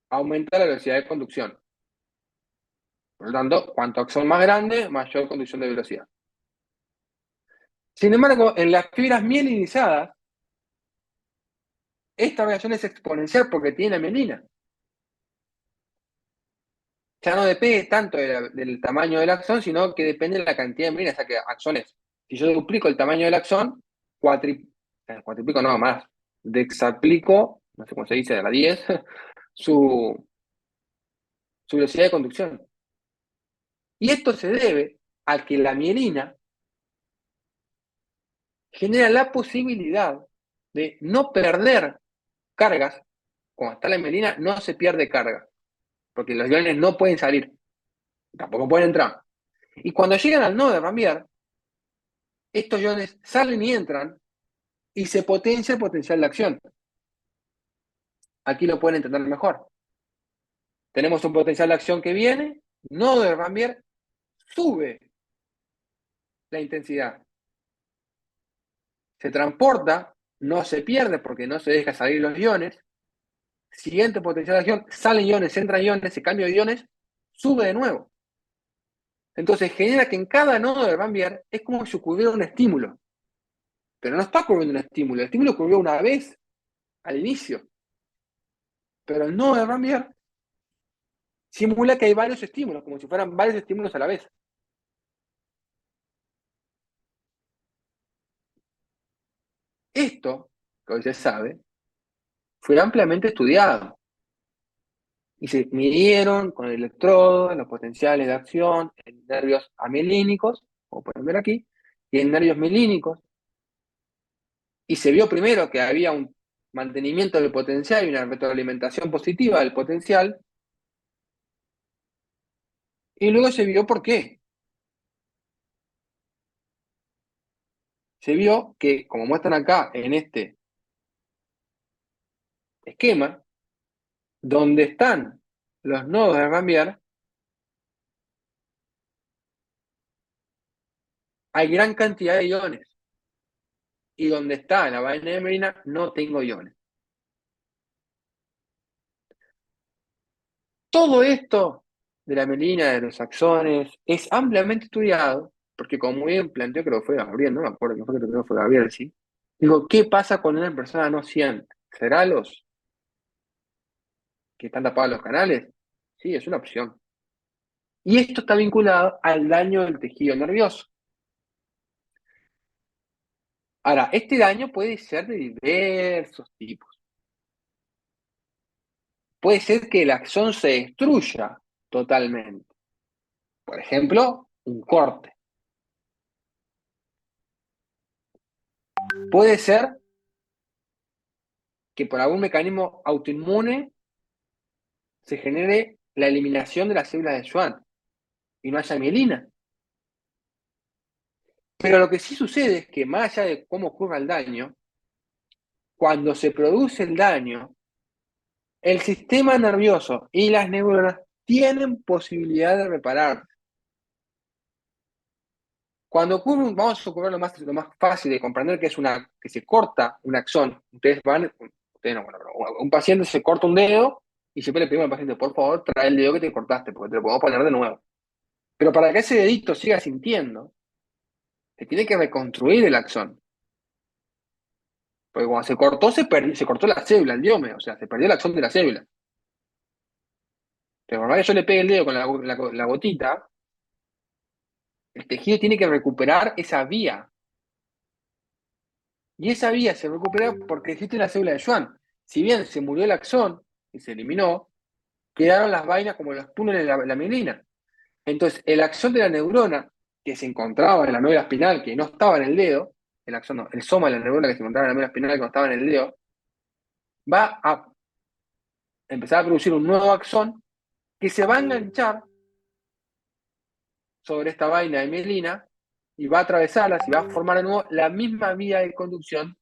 aumenta la velocidad de conducción. Por lo tanto, cuanto axón más grande, mayor conducción de velocidad. Sin embargo, en las fibras mielinizadas, esta relación es exponencial porque tiene la mielina. Ya no depende tanto del tamaño del axón, sino que depende de la cantidad de mielina. O sea que axones, si yo duplico el tamaño del axón, cuatriplico no, más, dexaplico, no sé cómo se dice, a la 10, su velocidad de conducción. Y esto se debe a que la mielina genera la posibilidad de no perder cargas. Cuando está la mielina no se pierde carga, porque los iones no pueden salir, tampoco pueden entrar. Y cuando llegan al nodo de Rambier, estos iones salen y entran y se potencia el potencial de acción. Aquí lo pueden entender mejor. Tenemos un potencial de acción que viene, nodo de Rambier sube la intensidad. Se transporta, no se pierde porque no se deja salir los iones. Siguiente potencial de acción, salen iones, entran iones, se cambia de iones, sube de nuevo. Entonces genera que en cada nodo de Rambier es como si ocurriera un estímulo. Pero no está ocurriendo un estímulo, el estímulo ocurrió una vez al inicio. Pero el nodo de Rambier simula que hay varios estímulos, como si fueran varios estímulos a la vez. Esto, que hoy se sabe, fue ampliamente estudiado y se midieron con el electrodo los potenciales de acción en nervios amielínicos, como pueden ver aquí, y en nervios mielínicos. Y se vio primero que había un mantenimiento del potencial y una retroalimentación positiva del potencial, y luego se vio por qué. Se vio que, como muestran acá en este esquema, donde están los nodos de Rambier, hay gran cantidad de iones. Y donde está la vaina de melina, no tengo iones. Todo esto de la melina, de los axones, es ampliamente estudiado, porque como bien planteó, creo que fue Gabriel, no me acuerdo quién fue, creo que fue Gabriel, sí. Digo, ¿qué pasa cuando una persona no siente? ¿Será los que están tapados los canales? Sí, es una opción. Y esto está vinculado al daño del tejido nervioso. Ahora, este daño puede ser de diversos tipos. Puede ser que el axón se destruya totalmente. Por ejemplo, un corte. Puede ser que por algún mecanismo autoinmune se genere la eliminación de las células de Schwann y no haya mielina. Pero lo que sí sucede es que más allá de cómo ocurra el daño, cuando se produce el daño, el sistema nervioso y las neuronas tienen posibilidad de reparar. Cuando ocurre, vamos a ocurrir lo más fácil de comprender, que es que se corta un axón. Ustedes no, bueno, un paciente se corta un dedo y siempre le pedimos al paciente, por favor, trae el dedo que te cortaste, porque te lo podemos poner de nuevo. Pero para que ese dedito siga sintiendo, se tiene que reconstruir el axón. Porque cuando se cortó, se cortó la célula, el diome, o sea, se perdió el axón de la célula. Pero por más que yo le pegue el dedo con la gotita, el tejido tiene que recuperar esa vía. Y esa vía se recupera porque existe una célula de Schwann. Si bien se murió el axón y se eliminó, quedaron las vainas como los túneles de la mielina. Entonces, el axón de la neurona que se encontraba en la médula espinal, que no estaba en el dedo, el axón no, el soma de la neurona que se encontraba en la médula espinal que no estaba en el dedo, va a empezar a producir un nuevo axón que se va a enganchar sobre esta vaina de mielina y va a atravesarlas y va a formar de nuevo la misma vía de conducción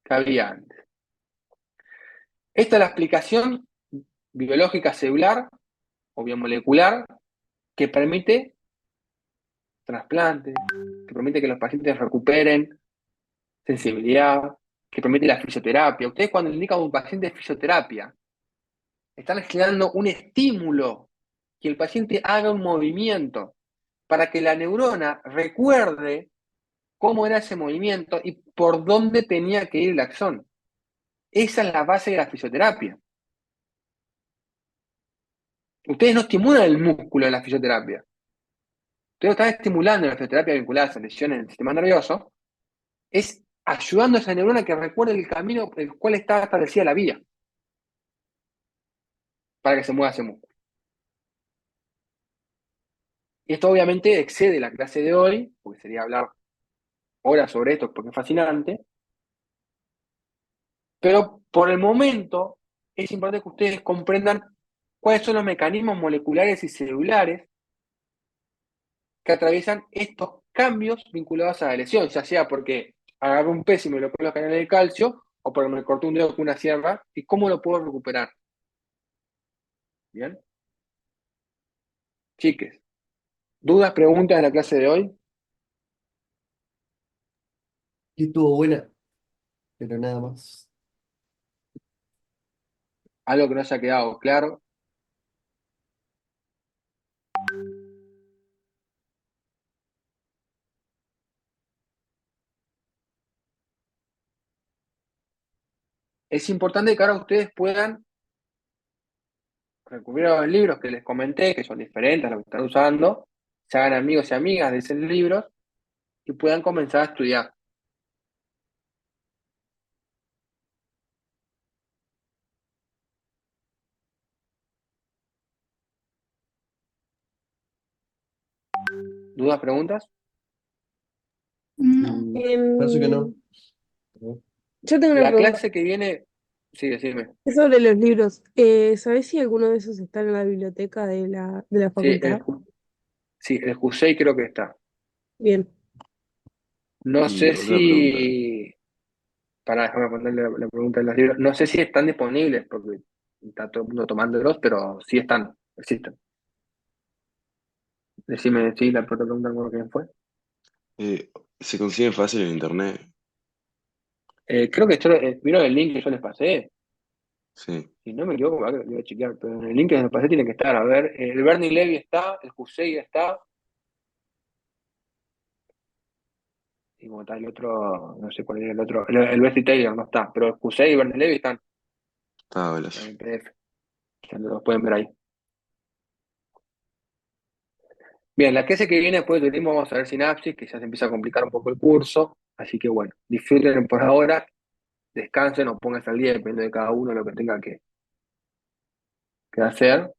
que había antes. Esta es la explicación biológica celular o biomolecular que permite trasplantes, que permite que los pacientes recuperen sensibilidad, que permite la fisioterapia. Ustedes cuando indican a un paciente fisioterapia, están generando un estímulo, que el paciente haga un movimiento para que la neurona recuerde cómo era ese movimiento y por dónde tenía que ir el axón. Esa es la base de la fisioterapia. Ustedes no estimulan el músculo en la fisioterapia. Ustedes están estimulando en la fisioterapia vinculada a lesiones en el sistema nervioso, es ayudando a esa neurona que recuerde el camino por el cual estaba establecida la vía para que se mueva ese músculo. Y esto obviamente excede la clase de hoy, porque sería hablar horas sobre esto porque es fascinante, pero por el momento es importante que ustedes comprendan cuáles son los mecanismos moleculares y celulares que atraviesan estos cambios vinculados a la lesión, ya sea porque agarré un pésimo y lo pongo en los canales de calcio, o porque me corté un dedo con una sierra, y cómo lo puedo recuperar. ¿Bien? Chiques, ¿dudas, preguntas de la clase de hoy? Que estuvo buena, pero nada más. ¿Algo que no haya quedado claro? Es importante que ahora ustedes puedan recurrir a los libros que les comenté, que son diferentes a los que están usando, se hagan amigos y amigas de esos libros y puedan comenzar a estudiar. ¿Dudas, preguntas? No. Parece que no. Yo tengo una La pregunta. clase que viene, sí, decime. Es sobre los libros. ¿Sabés si alguno de esos está en la biblioteca de la Sí, facultad? sí, el Jusei creo que está. Bien. No Y sé otra pregunta. si, para déjame ponerle la pregunta en los libros, no sé si están disponibles, porque está todo el mundo tomándolos, pero sí están, existen. Decime, sí, la otra pregunta, ¿cómo quién fue? ¿Se consiguen fácil en internet? Creo que vieron el link que yo les pasé. Sí. Si no me equivoco, lo voy a chequear, pero en el link que les pasé tiene que estar. A ver, el Bernie Levy está, el Jusei está, y como tal el otro, no sé cuál era el otro, el Bessie Taylor no está, pero el Jusei y Bernie Levy están Tablas. en PDF, ya los pueden ver ahí. Bien, la clase que viene después del turismo vamos a ver sinapsis, que ya se empieza a complicar un poco el curso, así que bueno, disfruten por ahora, descansen o pónganse al día, depende de cada uno lo que tenga que hacer.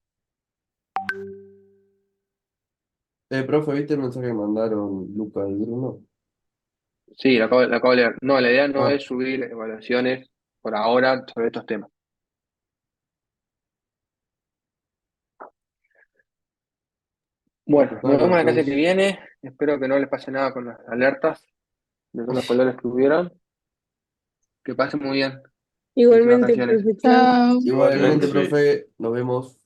Profe, ¿viste el mensaje que mandaron Luca y Bruno? Sí, lo acabo de leer. No, la idea no Ah, es subir evaluaciones por ahora sobre estos temas. Bueno, nos dale, vemos la clase que pues. viene. Espero que no les pase nada con las alertas de todos los colores que hubieron. Que pasen muy bien. Felices Igualmente, vacaciones. profe, chao. Chao. Igualmente, Igualmente. profe, nos vemos.